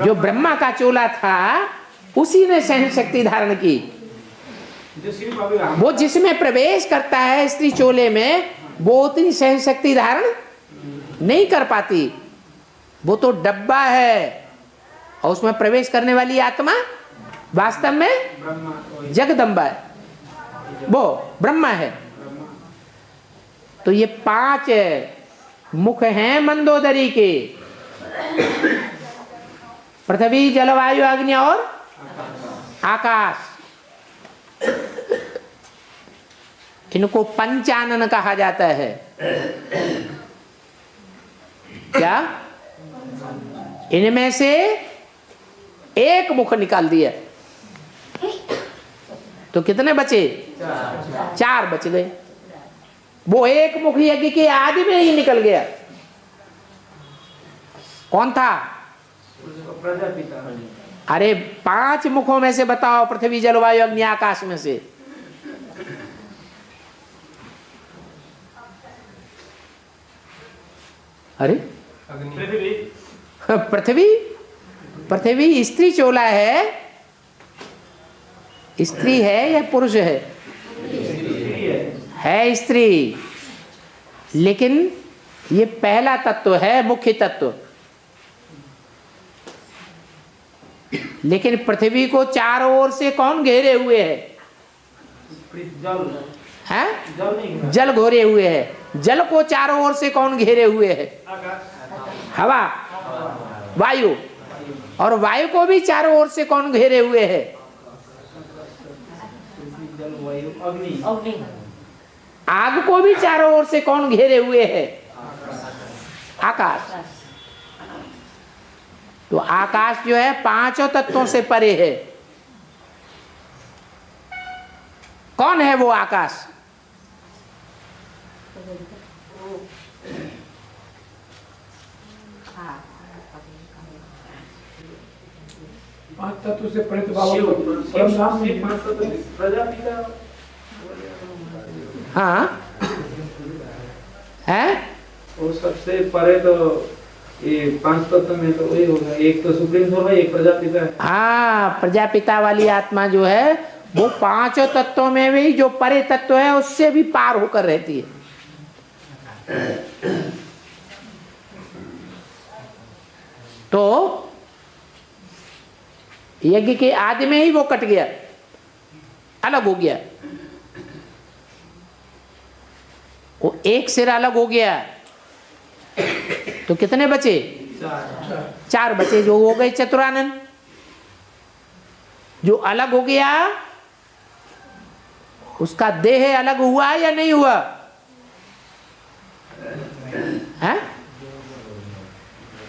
जो ब्रह्मा का चोला था उसी ने सहन शक्ति धारण की। वो जिसमें प्रवेश करता है स्त्री चोले में वो उतनी सहन शक्ति धारण नहीं कर पाती। वो तो डब्बा है और उसमें प्रवेश करने वाली आत्मा वास्तव में जगदम्बा है, वो ब्रह्मा है। तो ये 5 मुख हैं मंदोदरी के, पृथ्वी जल वायु अग्नि और आकाश। इनको पंचानन कहा जाता है। क्या? इनमें से एक मुख निकाल दिया तो कितने बचे? 4 बच गए। वो एक मुख यज्ञ के आदि में ही निकल गया। कौन था? प्रजापिता। अरे 5 मुखों में से बताओ, पृथ्वी जल वायु अग्नि आकाश में से। अरे पृथ्वी स्त्री चोला है। स्त्री है या पुरुष है स्त्री, लेकिन ये पहला तत्व है, मुख्य तत्व। लेकिन पृथ्वी को चारों ओर से कौन घेरे हुए है? जल घेरे हुए है। जल को चारों ओर से कौन घेरे हुए है? हवा, वायु। और वायु को भी चारों ओर से कौन घेरे हुए है? आग को भी चारों ओर से कौन घेरे हुए है? आकाश। तो आकाश जो है 5 तत्वों से परे है। कौन है वो आकाश? पांच तत्व से परे बाबा प्रजापिता। हाँ है। और सबसे परे तो ये 5 तत्व में तो वही होगा, एक तो सुप्रीम सोल है, एक प्रजापिता है। हाँ, प्रजापिता वाली आत्मा जो है वो 5 तत्वों में भी जो परे तत्व है उससे भी पार होकर रहती है। तो यज्ञ के आदि में ही वो कट गया, अलग हो गया। वो एक सिर अलग हो गया तो कितने बचे? 4 बचे, जो हो गए चतुरानन। जो अलग हो गया उसका देह अलग हुआ या नहीं हुआ? है?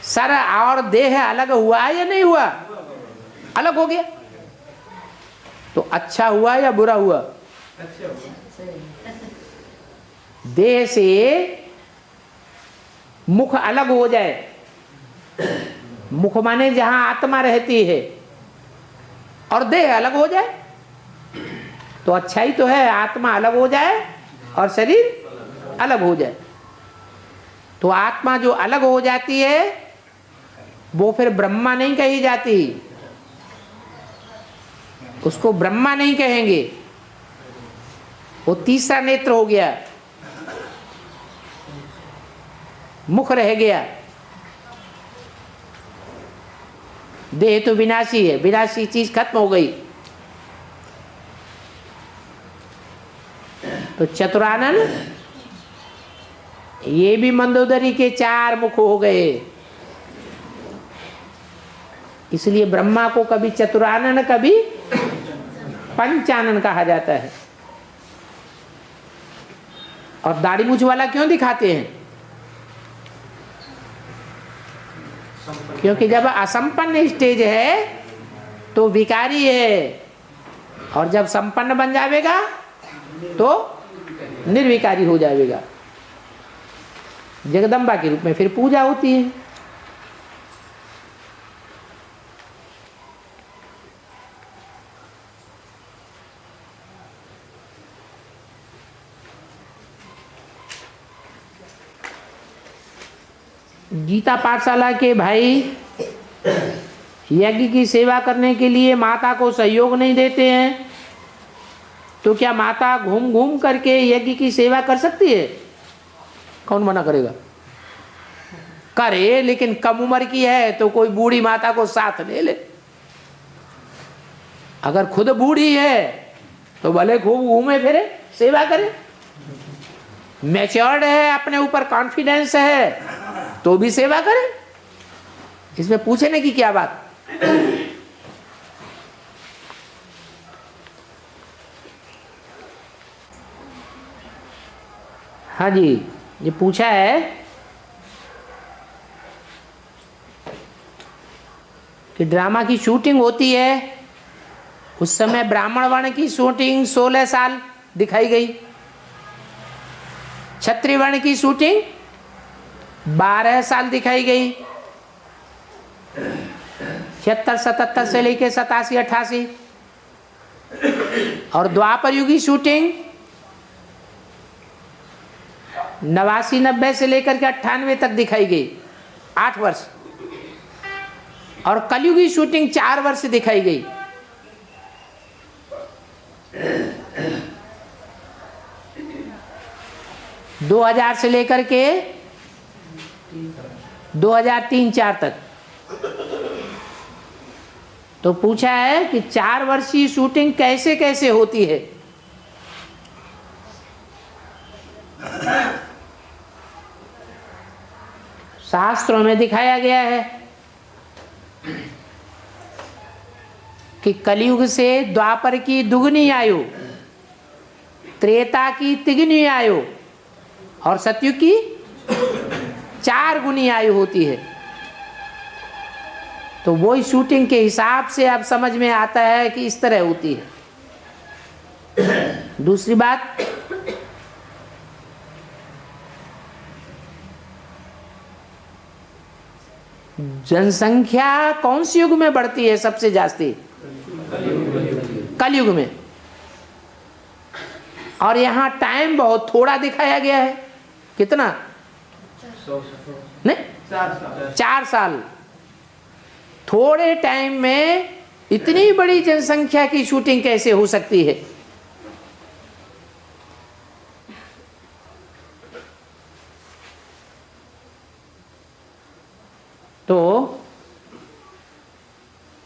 सर और देह अलग हुआ या नहीं हुआ? अलग हो गया। तो अच्छा हुआ या बुरा हुआ? देह से मुख अलग हो जाए, मुख माने जहां आत्मा रहती है, और देह अलग हो जाए तो अच्छा ही तो है। आत्मा अलग हो जाए और शरीर अलग हो जाए। तो आत्मा जो अलग हो जाती है वो फिर ब्रह्मा नहीं कही जाती, उसको ब्रह्मा नहीं कहेंगे, वो तीसरा नेत्र हो गया, मुख रह गया। देह तो विनाशी है, विनाशी चीज खत्म हो गई। तो चतुरानन ये भी मंदोदरी के 4 मुख हो गए। इसलिए ब्रह्मा को कभी चतुरानन कभी पंचानन कहा जाता है। और दाढ़ी मूछ वाला क्यों दिखाते हैं? क्योंकि जब असंपन्न स्टेज है तो विकारी है, और जब संपन्न बन जाएगा तो निर्विकारी हो जाएगा। जगदम्बा के रूप में फिर पूजा होती है। गीता पाठशाला के भाई यज्ञ की सेवा करने के लिए माता को सहयोग नहीं देते हैं, तो क्या माता घूम घूम करके यज्ञ की सेवा कर सकती है? कौन मना करेगा? करे, लेकिन कम उम्र की है तो कोई बूढ़ी माता को साथ ले ले। अगर खुद बूढ़ी है तो भले खूब घूमे फिरे, सेवा करे। मैच्योर्ड है, अपने ऊपर कॉन्फिडेंस है, तो भी सेवा करे। इसमें पूछने की क्या बात? हाँ जी, ये पूछा है कि ड्रामा की शूटिंग होती है, उस समय ब्राह्मण वर्ण की शूटिंग 16 साल दिखाई गई, क्षत्रिय वर्ण की शूटिंग 12 साल दिखाई गई, 76-77 से लेकर 87-88, और द्वापर युगी शूटिंग 89-90 से लेकर के 98 तक दिखाई गई, 8 वर्ष, और कलयुगी शूटिंग 4 वर्ष दिखाई गई। दो 2000 से लेकर के 2003-04 तक। तो पूछा है कि 4 वर्षीय शूटिंग कैसे कैसे होती है? शास्त्रों में दिखाया गया है कि कलयुग से द्वापर की दुगनी आयु, त्रेता की तिगुनी आयु, और सतयुग की 4 गुनी आयु होती है। तो वही शूटिंग के हिसाब से अब समझ में आता है कि इस तरह होती है। दूसरी बात, जनसंख्या कौन सी युग में बढ़ती है सबसे जास्ती? कलयुग में। और यहाँ टाइम बहुत थोड़ा दिखाया गया है। कितना? नहीं, 4 साल। थोड़े टाइम में इतनी बड़ी जनसंख्या की शूटिंग कैसे हो सकती है? तो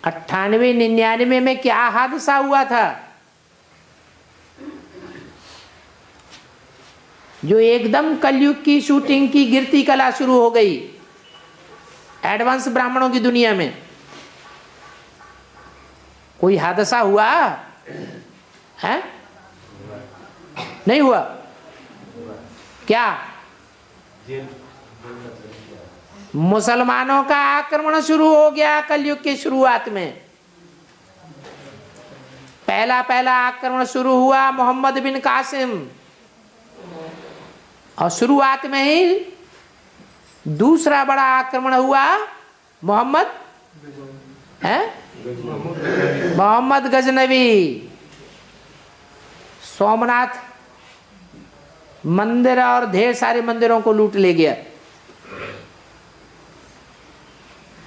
98-99 में क्या हादसा हुआ था जो एकदम कलयुग की शूटिंग की गिरती कला शुरू हो गई एडवांस ब्राह्मणों की दुनिया में? कोई हादसा हुआ है? नहीं हुआ? क्या? मुसलमानों का आक्रमण शुरू हो गया कलयुग के शुरुआत में। पहला आक्रमण शुरू हुआ मोहम्मद बिन कासिम, और शुरुआत में ही दूसरा बड़ा आक्रमण हुआ मोहम्मद गजनवी। सोमनाथ मंदिर और ढेर सारे मंदिरों को लूट ले गया।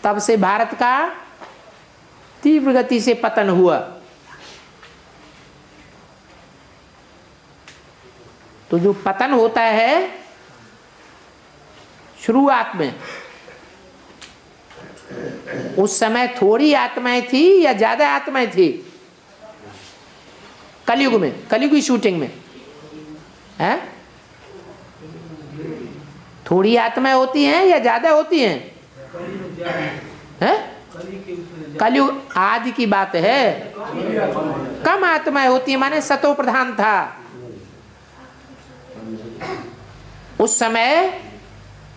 तब से भारत का तीव्र गति से पतन हुआ। तो जो पतन होता है शुरुआत में, उस समय थोड़ी आत्माएं थी या ज्यादा आत्माएं थी? कलयुग में, कलयुग की शूटिंग में है? थोड़ी आत्माएं होती हैं या ज्यादा होती हैं? कलयुग आदि की बात है, कम आत्माएं होती है, माने सतो प्रधान था। उस समय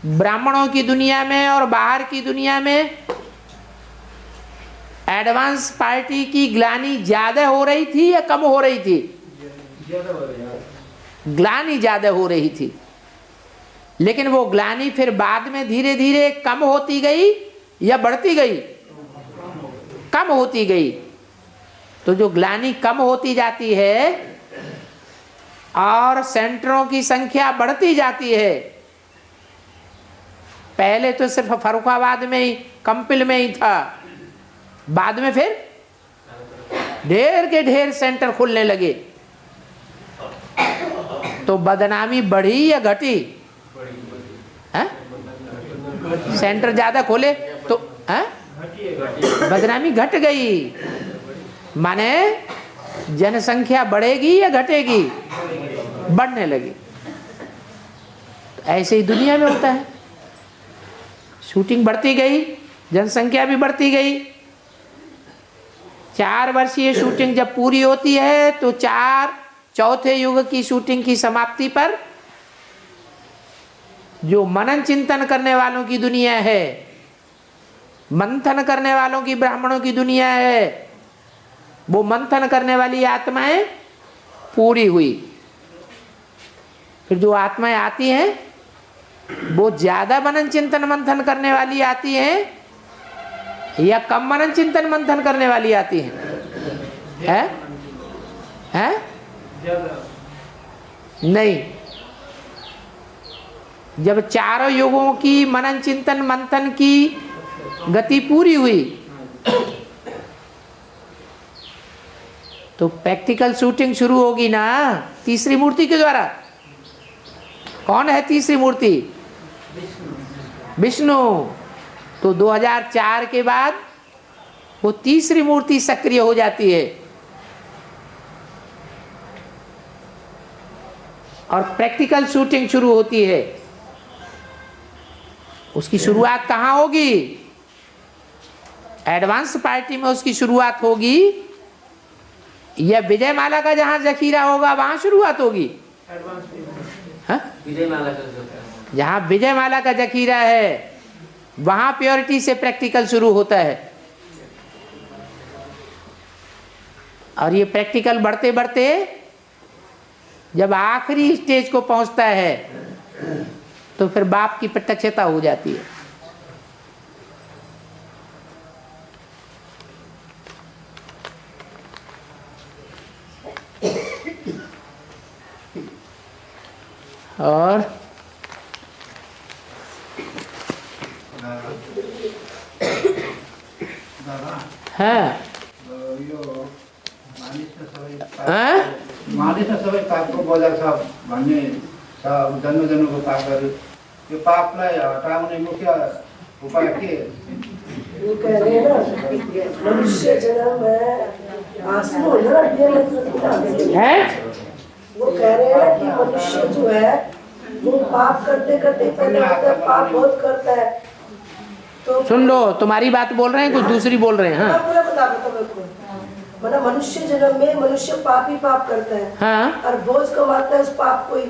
ब्राह्मणों की दुनिया में और बाहर की दुनिया में एडवांस पार्टी की ग्लानि ज्यादा हो रही थी या कम हो रही थी? ग्लानि ज्यादा हो रही थी, लेकिन वो ग्लानि फिर बाद में धीरे धीरे कम होती गई या बढ़ती गई? कम होती गई। तो जो ग्लानि कम होती जाती है और सेंटरों की संख्या बढ़ती जाती है, पहले तो सिर्फ फर्रुखाबाद में ही, कंपिल में ही था, बाद में फिर ढेर के ढेर सेंटर खुलने लगे। तो बदनामी बढ़ी या घटी? सेंटर ज्यादा खोले तो बदनामी घट गई, माने जनसंख्या बढ़ेगी या घटेगी? बढ़ने लगी। तो ऐसे ही दुनिया में होता है, शूटिंग बढ़ती गई, जनसंख्या भी बढ़ती गई। 4 वर्षीय शूटिंग जब पूरी होती है तो चौथे युग की शूटिंग की समाप्ति पर जो मनन चिंतन करने वालों की दुनिया है, मंथन करने वालों की, ब्राह्मणों की दुनिया है, वो मंथन करने वाली आत्माएं पूरी हुई। फिर जो आत्माएं आती हैं वो ज्यादा मनन चिंतन मंथन करने वाली आती हैं या कम मनन चिंतन मंथन करने वाली आती हैं? हैं? नहीं, जब चारों युगों की मनन चिंतन मंथन की गति पूरी हुई तो प्रैक्टिकल शूटिंग शुरू होगी ना, तीसरी मूर्ति के द्वारा। कौन है तीसरी मूर्ति? विष्णु। तो 2004 के बाद वो तीसरी मूर्ति सक्रिय हो जाती है और प्रैक्टिकल शूटिंग शुरू होती है। उसकी शुरुआत कहाँ होगी? एडवांस पार्टी में उसकी शुरुआत होगी या विजयमाला का जहां जखीरा होगा वहां शुरुआत होगी? जहां विजयमाला का जखीरा है वहां प्योरिटी से प्रैक्टिकल शुरू होता है। और ये प्रैक्टिकल बढ़ते बढ़ते जब आखिरी स्टेज को पहुंचता है तो फिर बाप की प्रत्यक्षता हो जाती है। और हाँ मानिस सबै पापको बोझा छ भन्ने छ। जन्म जन्मको पापहरू, यो पापलाई हटाउने मुख्य उपाय के? वो कह रहे हैं ना, मनुष्य जन्म है, वो कह रहे हैं कि मनुष्य जो है वो पाप करते करते पहले होता है, पाप बहुत करता है। तो सुन लो, तुम्हारी बात बोल रहे हैं, कुछ दूसरी बोल रहे हैं। हाँ, पूरा बता दो मेरे को। मतलब मनुष्य जन्म में मनुष्य पाप ही पाप करता है। हाँ, और बोझ कमाता है उस पाप को ही,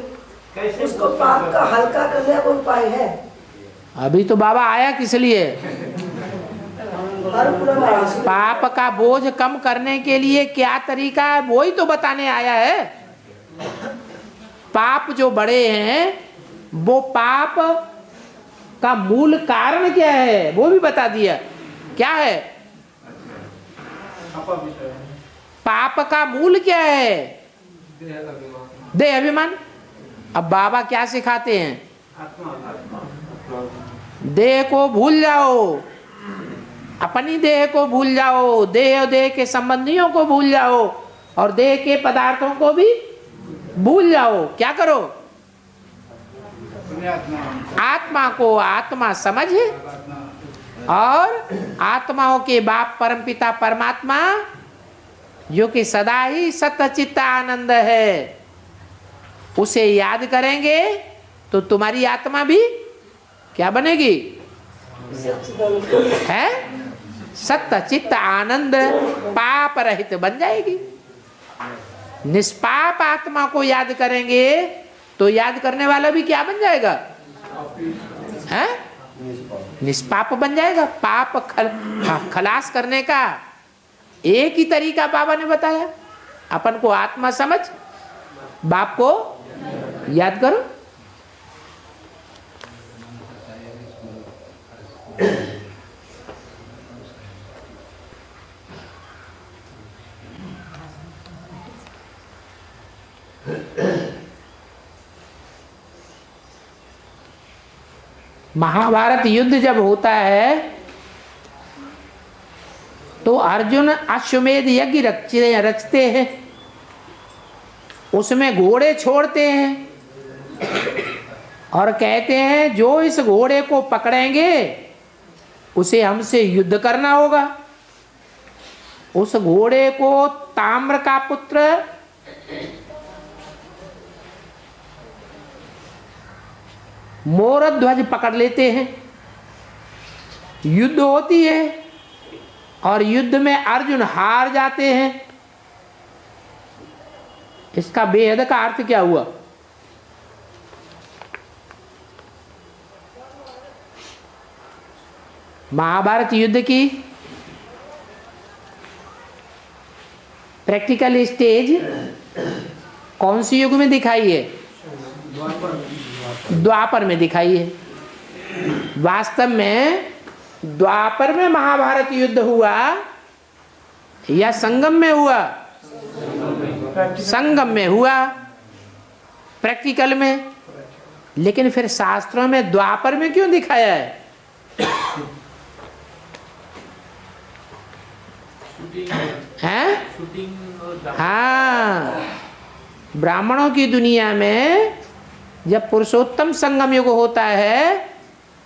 उसको पाप का हल्का करने का उपाय है। अभी तो बाबा आया किस लिए? पाप का बोझ कम करने के लिए क्या तरीका है वो ही तो बताने आया है। पाप जो बड़े हैं वो पाप का मूल कारण क्या है वो भी बता दिया। क्या है पाप का मूल? क्या है? देह अभिमान। अब बाबा क्या सिखाते हैं? देह को भूल जाओ, अपनी देह को भूल जाओ, देह और देह के संबंधियों को भूल जाओ, और देह के पदार्थों को भी भूल जाओ। क्या करो? आत्मा को आत्मा समझे, और आत्माओं के बाप परमपिता परमात्मा जो कि सदा ही सतचित्त आनंद है, उसे याद करेंगे तो तुम्हारी आत्मा भी क्या बनेगी? है सतचित्त आनंद पाप रहित बन जाएगी। निष्पाप आत्मा को याद करेंगे तो याद करने वाला भी क्या बन जाएगा? है निष्पाप बन जाएगा। पाप खलास करने का एक ही तरीका बाबा ने बताया, अपन को आत्मा समझ, बाप को याद करो। महाभारत युद्ध जब होता है तो अर्जुन अश्वमेध यज्ञ रचते हैं, उसमें घोड़े छोड़ते हैं और कहते हैं जो इस घोड़े को पकड़ेंगे उसे हमसे युद्ध करना होगा। उस घोड़े को ताम्र का पुत्र मोरध्वज पकड़ लेते हैं। युद्ध होती है और युद्ध में अर्जुन हार जाते हैं। इसका बेहद का अर्थ क्या हुआ? महाभारत युद्ध की प्रैक्टिकल स्टेज कौन सी युग में दिखाई है? द्वापर में दिखाई है। वास्तव में द्वापर में महाभारत युद्ध हुआ या संगम में हुआ? संगम में हुआ, प्रैक्टिकल में। लेकिन फिर शास्त्रों में द्वापर में क्यों दिखाया है? हैं? हाँ, ब्राह्मणों की दुनिया में जब पुरुषोत्तम संगम युग होता है,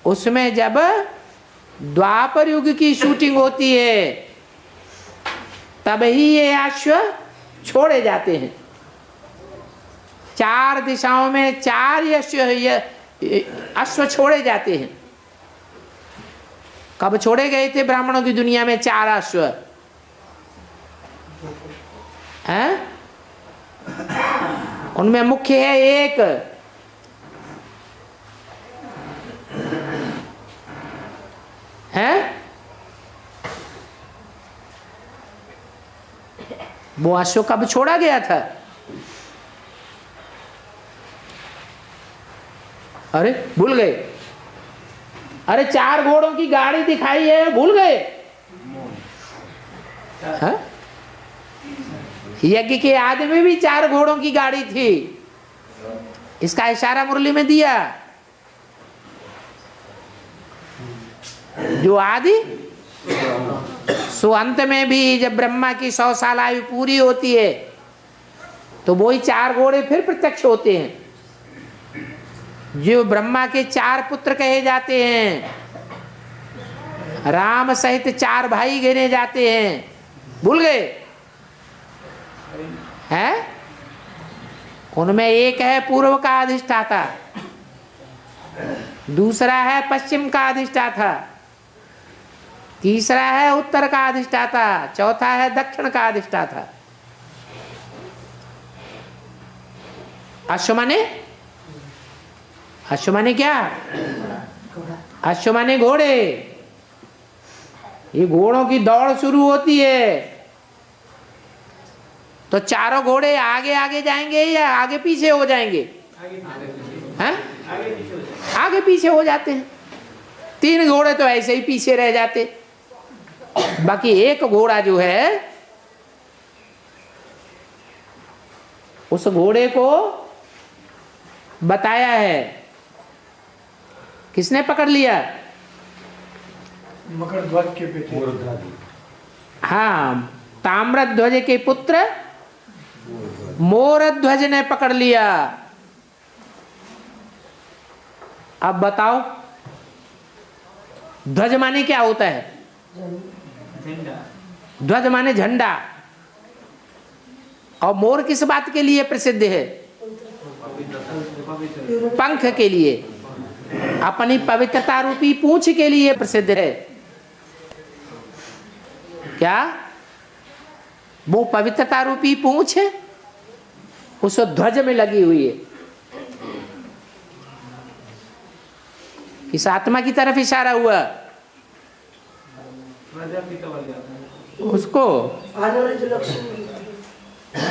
उसमें जब द्वापर युग की शूटिंग होती है, तब ही ये अश्व छोड़े जाते हैं। 4 दिशाओं में 4 अश्व छोड़े जाते हैं। कब छोड़े गए थे ब्राह्मणों की दुनिया में 4 अश्व? हैं? उनमें मुख्य है एक है, वो अश्व कब छोड़ा गया था? अरे भूल गए? अरे 4 घोड़ों की गाड़ी दिखाई है, भूल गए? हाँ? यज्ञ के आदि में भी 4 घोड़ों की गाड़ी थी। इसका इशारा मुरली में दिया। जो आदि सो अंत में भी जब ब्रह्मा की 100 साल आयु पूरी होती है तो वही 4 घोड़े फिर प्रत्यक्ष होते हैं। जो ब्रह्मा के 4 पुत्र कहे जाते हैं, राम सहित 4 भाई गिने जाते हैं, भूल गए? हैं? उनमें एक है पूर्व का अधिष्ठाता, दूसरा है पश्चिम का अधिष्ठाता, तीसरा है उत्तर का अधिष्ठाता, चौथा है दक्षिण का अधिष्ठाता। अश्व माने क्या? अश्व माने घोड़े। ये घोड़ों की दौड़ शुरू होती है तो चारों घोड़े आगे आगे जाएंगे या आगे पीछे हो जाएंगे? हैं? आगे पीछे हो जाते हैं। 3 घोड़े तो ऐसे ही पीछे रह जाते, बाकी एक घोड़ा जो है उस घोड़े को बताया है। किसने पकड़ लिया? मकर ध्वज के बेटे। हाँ, ताम्रध्वज के पुत्र मोरध्वज ने पकड़ लिया। अब बताओ, ध्वज माने क्या होता है? ध्वज माने झंडा। और मोर किस बात के लिए प्रसिद्ध है? पंख के लिए, अपनी पवित्रता रूपी पूंछ के लिए प्रसिद्ध है। क्या वो पवित्रता रूपी पूंछ उस ध्वज में लगी हुई है? किस आत्मा की तरफ इशारा हुआ? उसको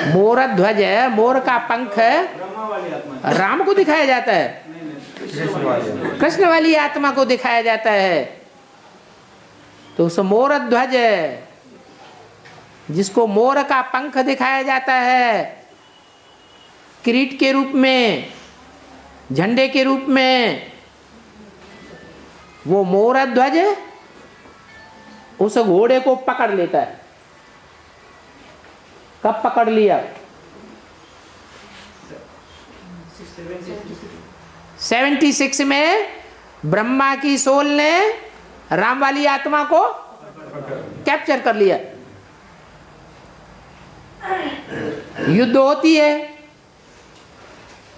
मोर ध्वज है, मोर का पंख राम को दिखाया जाता है, कृष्ण वाली आत्मा को दिखाया जाता है। तो उस मोर ध्वज जिसको मोर का पंख दिखाया जाता है, किरीट के रूप में, झंडे के रूप में, वो मोर ध्वज उस घोड़े को पकड़ लेता है। कब पकड़ लिया? 76 में ब्रह्मा की सोल ने राम वाली आत्मा को कैप्चर कर लिया। युद्ध होती है,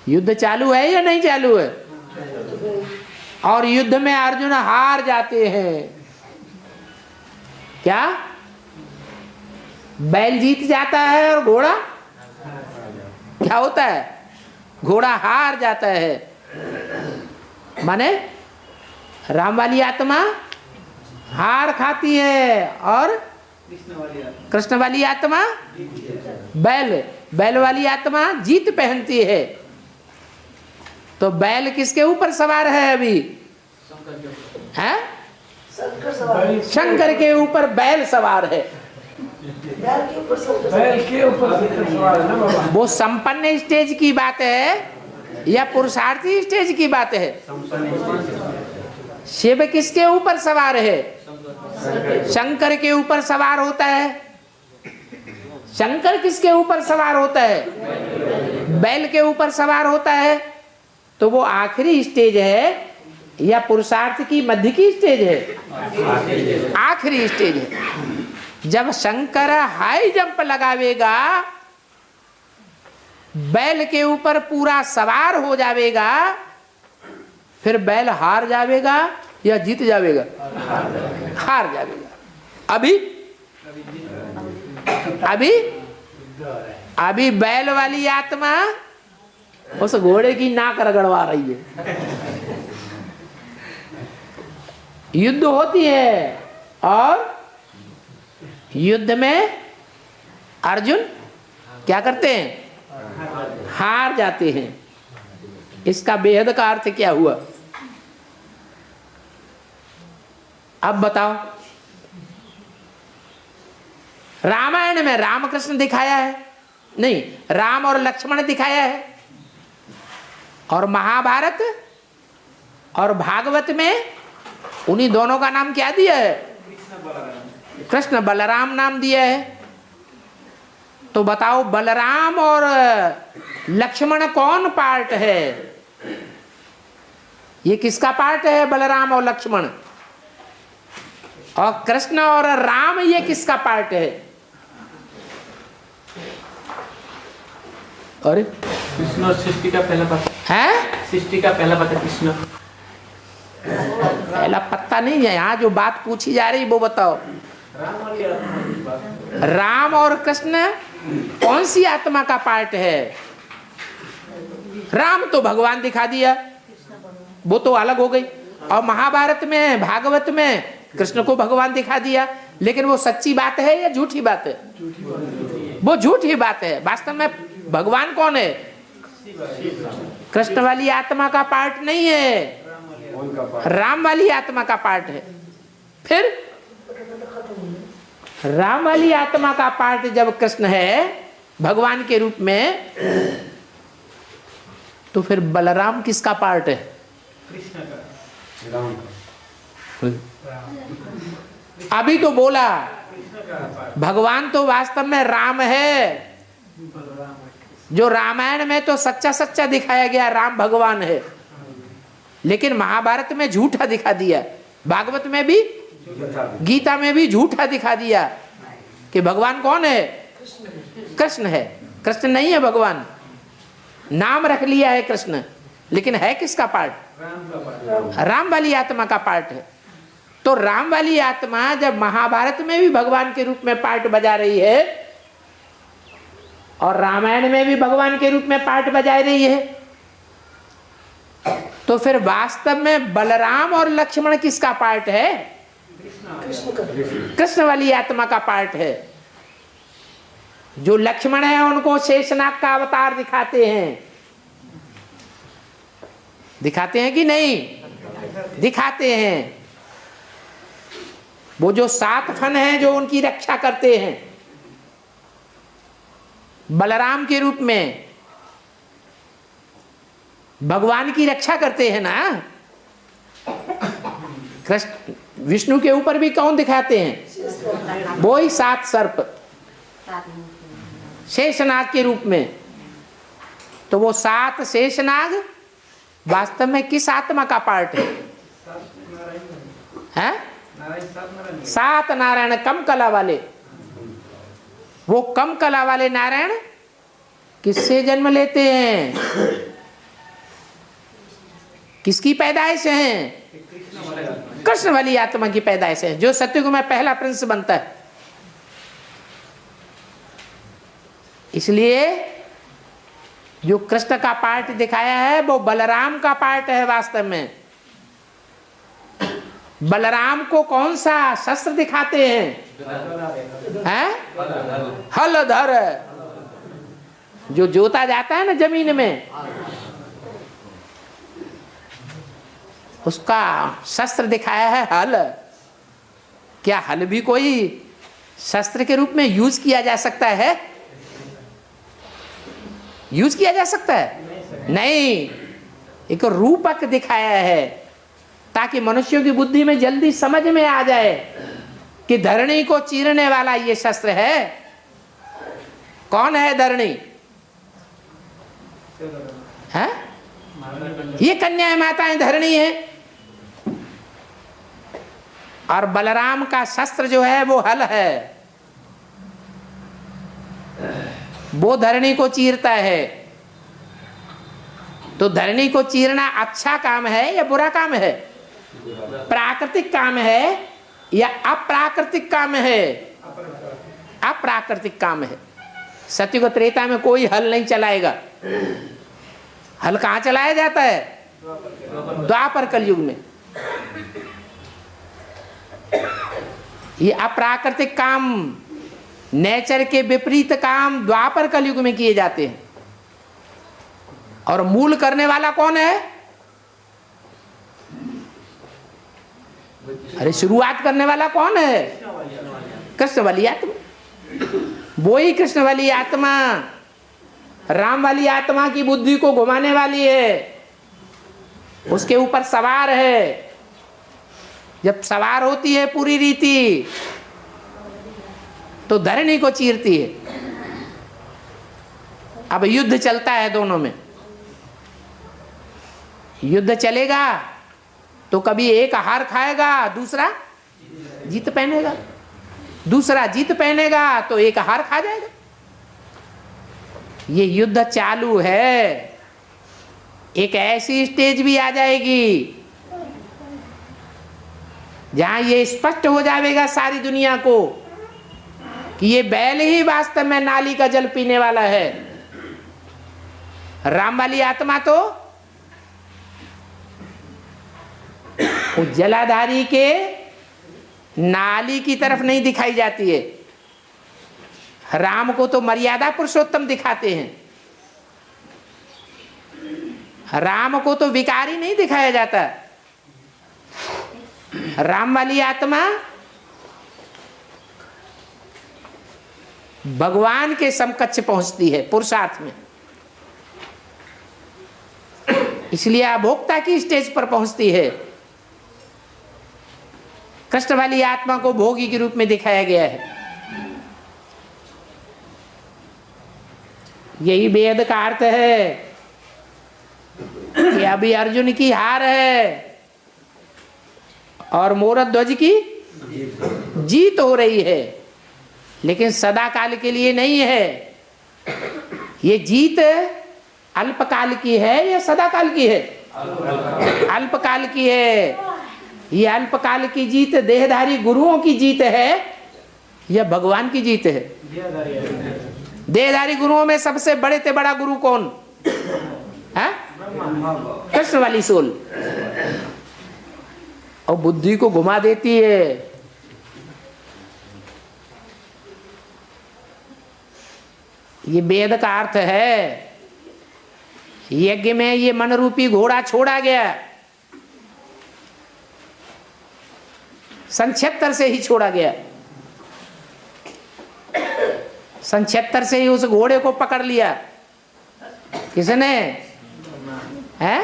युद्ध चालू है या नहीं चालू है? और युद्ध में अर्जुन हार जाते हैं। क्या? बैल जीत जाता है और घोड़ा क्या होता है? घोड़ा हार जाता है। माने राम वाली आत्मा हार खाती है और कृष्ण वाली आत्मा बैल वाली आत्मा जीत पहनती है। तो बैल किसके ऊपर सवार है अभी? है? शंकर के ऊपर बैल सवार है। बैल के ऊपर सवार है ना बाबा। वो संपन्न स्टेज की बात है या पुरुषार्थी स्टेज की बात है? शिव किसके ऊपर सवार है? शंकर के ऊपर सवार होता है। शंकर किसके ऊपर सवार होता है? बैल के ऊपर सवार होता है। तो वो आखिरी स्टेज है या पुरुषार्थ की मध्य की स्टेज है? आखिरी स्टेज है। जब शंकर हाई जंप लगावेगा, बैल के ऊपर पूरा सवार हो जावेगा, फिर बैल हार जावेगा या जीत जावेगा? हार जावेगा। अभी बैल वाली आत्मा उस घोड़े की नाक रगड़वा रही है। युद्ध होती है और युद्ध में अर्जुन क्या करते हैं? हार जाते हैं। इसका बेहद का अर्थ क्या हुआ? अब बताओ। रामायण में रामकृष्ण दिखाया है? नहीं, राम और लक्ष्मण दिखाया है। और महाभारत और भागवत में उन्हीं दोनों का नाम क्या दिया है? कृष्ण बलराम नाम दिया है। तो बताओ, बलराम और लक्ष्मण कौन पार्ट है? ये किसका पार्ट है? बलराम और लक्ष्मण। और कृष्ण और राम ये किसका पार्ट है? अरे कृष्ण सृष्टि का पहला पत्ता है। सृष्टि का पहला पत्ता कृष्ण। पहला पत्ता नहीं है। यहाँ जो बात पूछी जा रही वो बताओ। राम और कृष्ण कौन सी आत्मा का पार्ट है? राम तो भगवान दिखा दिया, वो तो अलग हो गई। और महाभारत में, भागवत में कृष्ण को भगवान दिखा दिया। लेकिन वो सच्ची बात है या झूठी बात है? वो झूठी बात है। वास्तव में भगवान कौन है? कृष्ण वाली आत्मा का पार्ट नहीं है, राम वाली आत्मा का पार्ट है। फिर राम वाली आत्मा का पार्ट जब कृष्ण है भगवान के रूप में, तो फिर बलराम किसका पार्ट है? कृष्ण का, राम का। अभी तो बोला कृष्ण का भगवान तो वास्तव में राम है। बलराम है। जो रामायण में तो सच्चा सच्चा दिखाया गया राम भगवान है, लेकिन महाभारत में झूठा दिखा दिया, भागवत में भी गीता में भी झूठा दिखा दिया कि भगवान कौन है? कृष्ण है। कृष्ण नहीं है भगवान, नाम रख लिया है कृष्ण, लेकिन है किसका पार्ट? राम का पार्ट। राम वाली आत्मा का पार्ट है। तो राम वाली आत्मा जब महाभारत में भी भगवान के रूप में पार्ट बजा रही है और रामायण में भी भगवान के रूप में पार्ट बजा रही है, तो फिर वास्तव में बलराम और लक्ष्मण किसका पार्ट है? कृष्ण वाली आत्मा का पार्ट है। जो लक्ष्मण है उनको शेषनाग का अवतार दिखाते हैं, दिखाते हैं कि नहीं? दिखाते हैं। वो जो 7 फन हैं जो उनकी रक्षा करते हैं बलराम के रूप में, भगवान की रक्षा करते हैं ना। कृष्ण विष्णु के ऊपर भी कौन दिखाते हैं? वो ही 7 सर्प शेषनाग के रूप में। तो वो 7 शेषनाग वास्तव में किस आत्मा का पार्ट है? 7 नारायण कम कला वाले। वो कम कला वाले नारायण किससे जन्म लेते हैं? किसकी पैदाइश है? कृष्ण वाली आत्मा की पैदाइश है, जो सत्युग में पहला प्रिंस बनता है। इसलिए जो कृष्ण का पार्ट दिखाया है वो बलराम का पार्ट है वास्तव में। बलराम को कौन सा शस्त्र दिखाते हैं? हलधर, जो जोता जाता है ना जमीन में, उसका शस्त्र दिखाया है हल। क्या हल भी कोई शस्त्र के रूप में यूज किया जा सकता है? यूज किया जा सकता है? नहीं। एक रूपक दिखाया है ताकि मनुष्यों की बुद्धि में जल्दी समझ में आ जाए कि धरणी को चीरने वाला ये शस्त्र है। कौन है धरणी? है? ये कन्याएं माताएं धरणी है। और बलराम का शस्त्र जो है वो हल है, वो धरणी को चीरता है। तो धरणी को चीरना अच्छा काम है या बुरा काम है? प्राकृतिक काम है या अप्राकृतिक काम है? अप्राकृतिक काम है। सत्युग त्रेता में कोई हल नहीं चलाएगा। हल कहाँ चलाया जाता है? द्वापर कलयुग में। ये अप्राकृतिक काम, नेचर के विपरीत काम द्वापर कलयुग में किए जाते हैं। और मूल करने वाला कौन है? अरे शुरुआत करने वाला कौन है? कृष्ण वाली आत्मा। वो ही कृष्ण वाली आत्मा राम वाली आत्मा की बुद्धि को घुमाने वाली है, उसके ऊपर सवार है। जब सवार होती है पूरी रीति तो धरणी को चीरती है। अब युद्ध चलता है दोनों में। युद्ध चलेगा तो कभी एक हार खाएगा, दूसरा जीत पहनेगा। दूसरा जीत पहनेगा तो एक हार खा जाएगा। ये युद्ध चालू है। एक ऐसी स्टेज भी आ जाएगी जहां ये स्पष्ट हो जाएगा सारी दुनिया को कि ये बैल ही वास्तव में नाली का जल पीने वाला है। राम वाली आत्मा तो जलाधारी के नाली की तरफ नहीं दिखाई जाती है। राम को तो मर्यादा पुरुषोत्तम दिखाते हैं। राम को तो विकारी नहीं दिखाया जाता। राम वाली आत्मा भगवान के समकक्ष पहुंचती है पुरुषार्थ में। इसलिए अभोक्ता की स्टेज पर पहुंचती है। कृष्ण वाली आत्मा को भोगी के रूप में दिखाया गया है। यही वेद का अर्थ है कि अभी अर्जुन की हार है और मोरध्वज की जीत हो रही है, लेकिन सदा काल के लिए नहीं है। ये जीत अल्पकाल की है या सदा काल की है? अल्पकाल की है। ये अल्पकाल की जीत देहधारी गुरुओं की जीत है या भगवान की जीत है? देहधारी गुरुओं में सबसे बड़े से बड़ा गुरु कौन है? कृष्ण वाली सोल। और बुद्धि को घुमा देती है। ये वेद का अर्थ है। यज्ञ में ये मन रूपी घोड़ा छोड़ा गया, सन 76 से ही छोड़ा गया। सन 76 से ही उस घोड़े को पकड़ लिया। किसने? है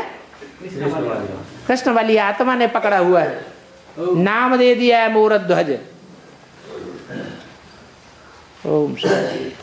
कृष्ण वाली आत्मा ने पकड़ा हुआ है। नाम दे दिया है मोरध्वज। ओम शांति।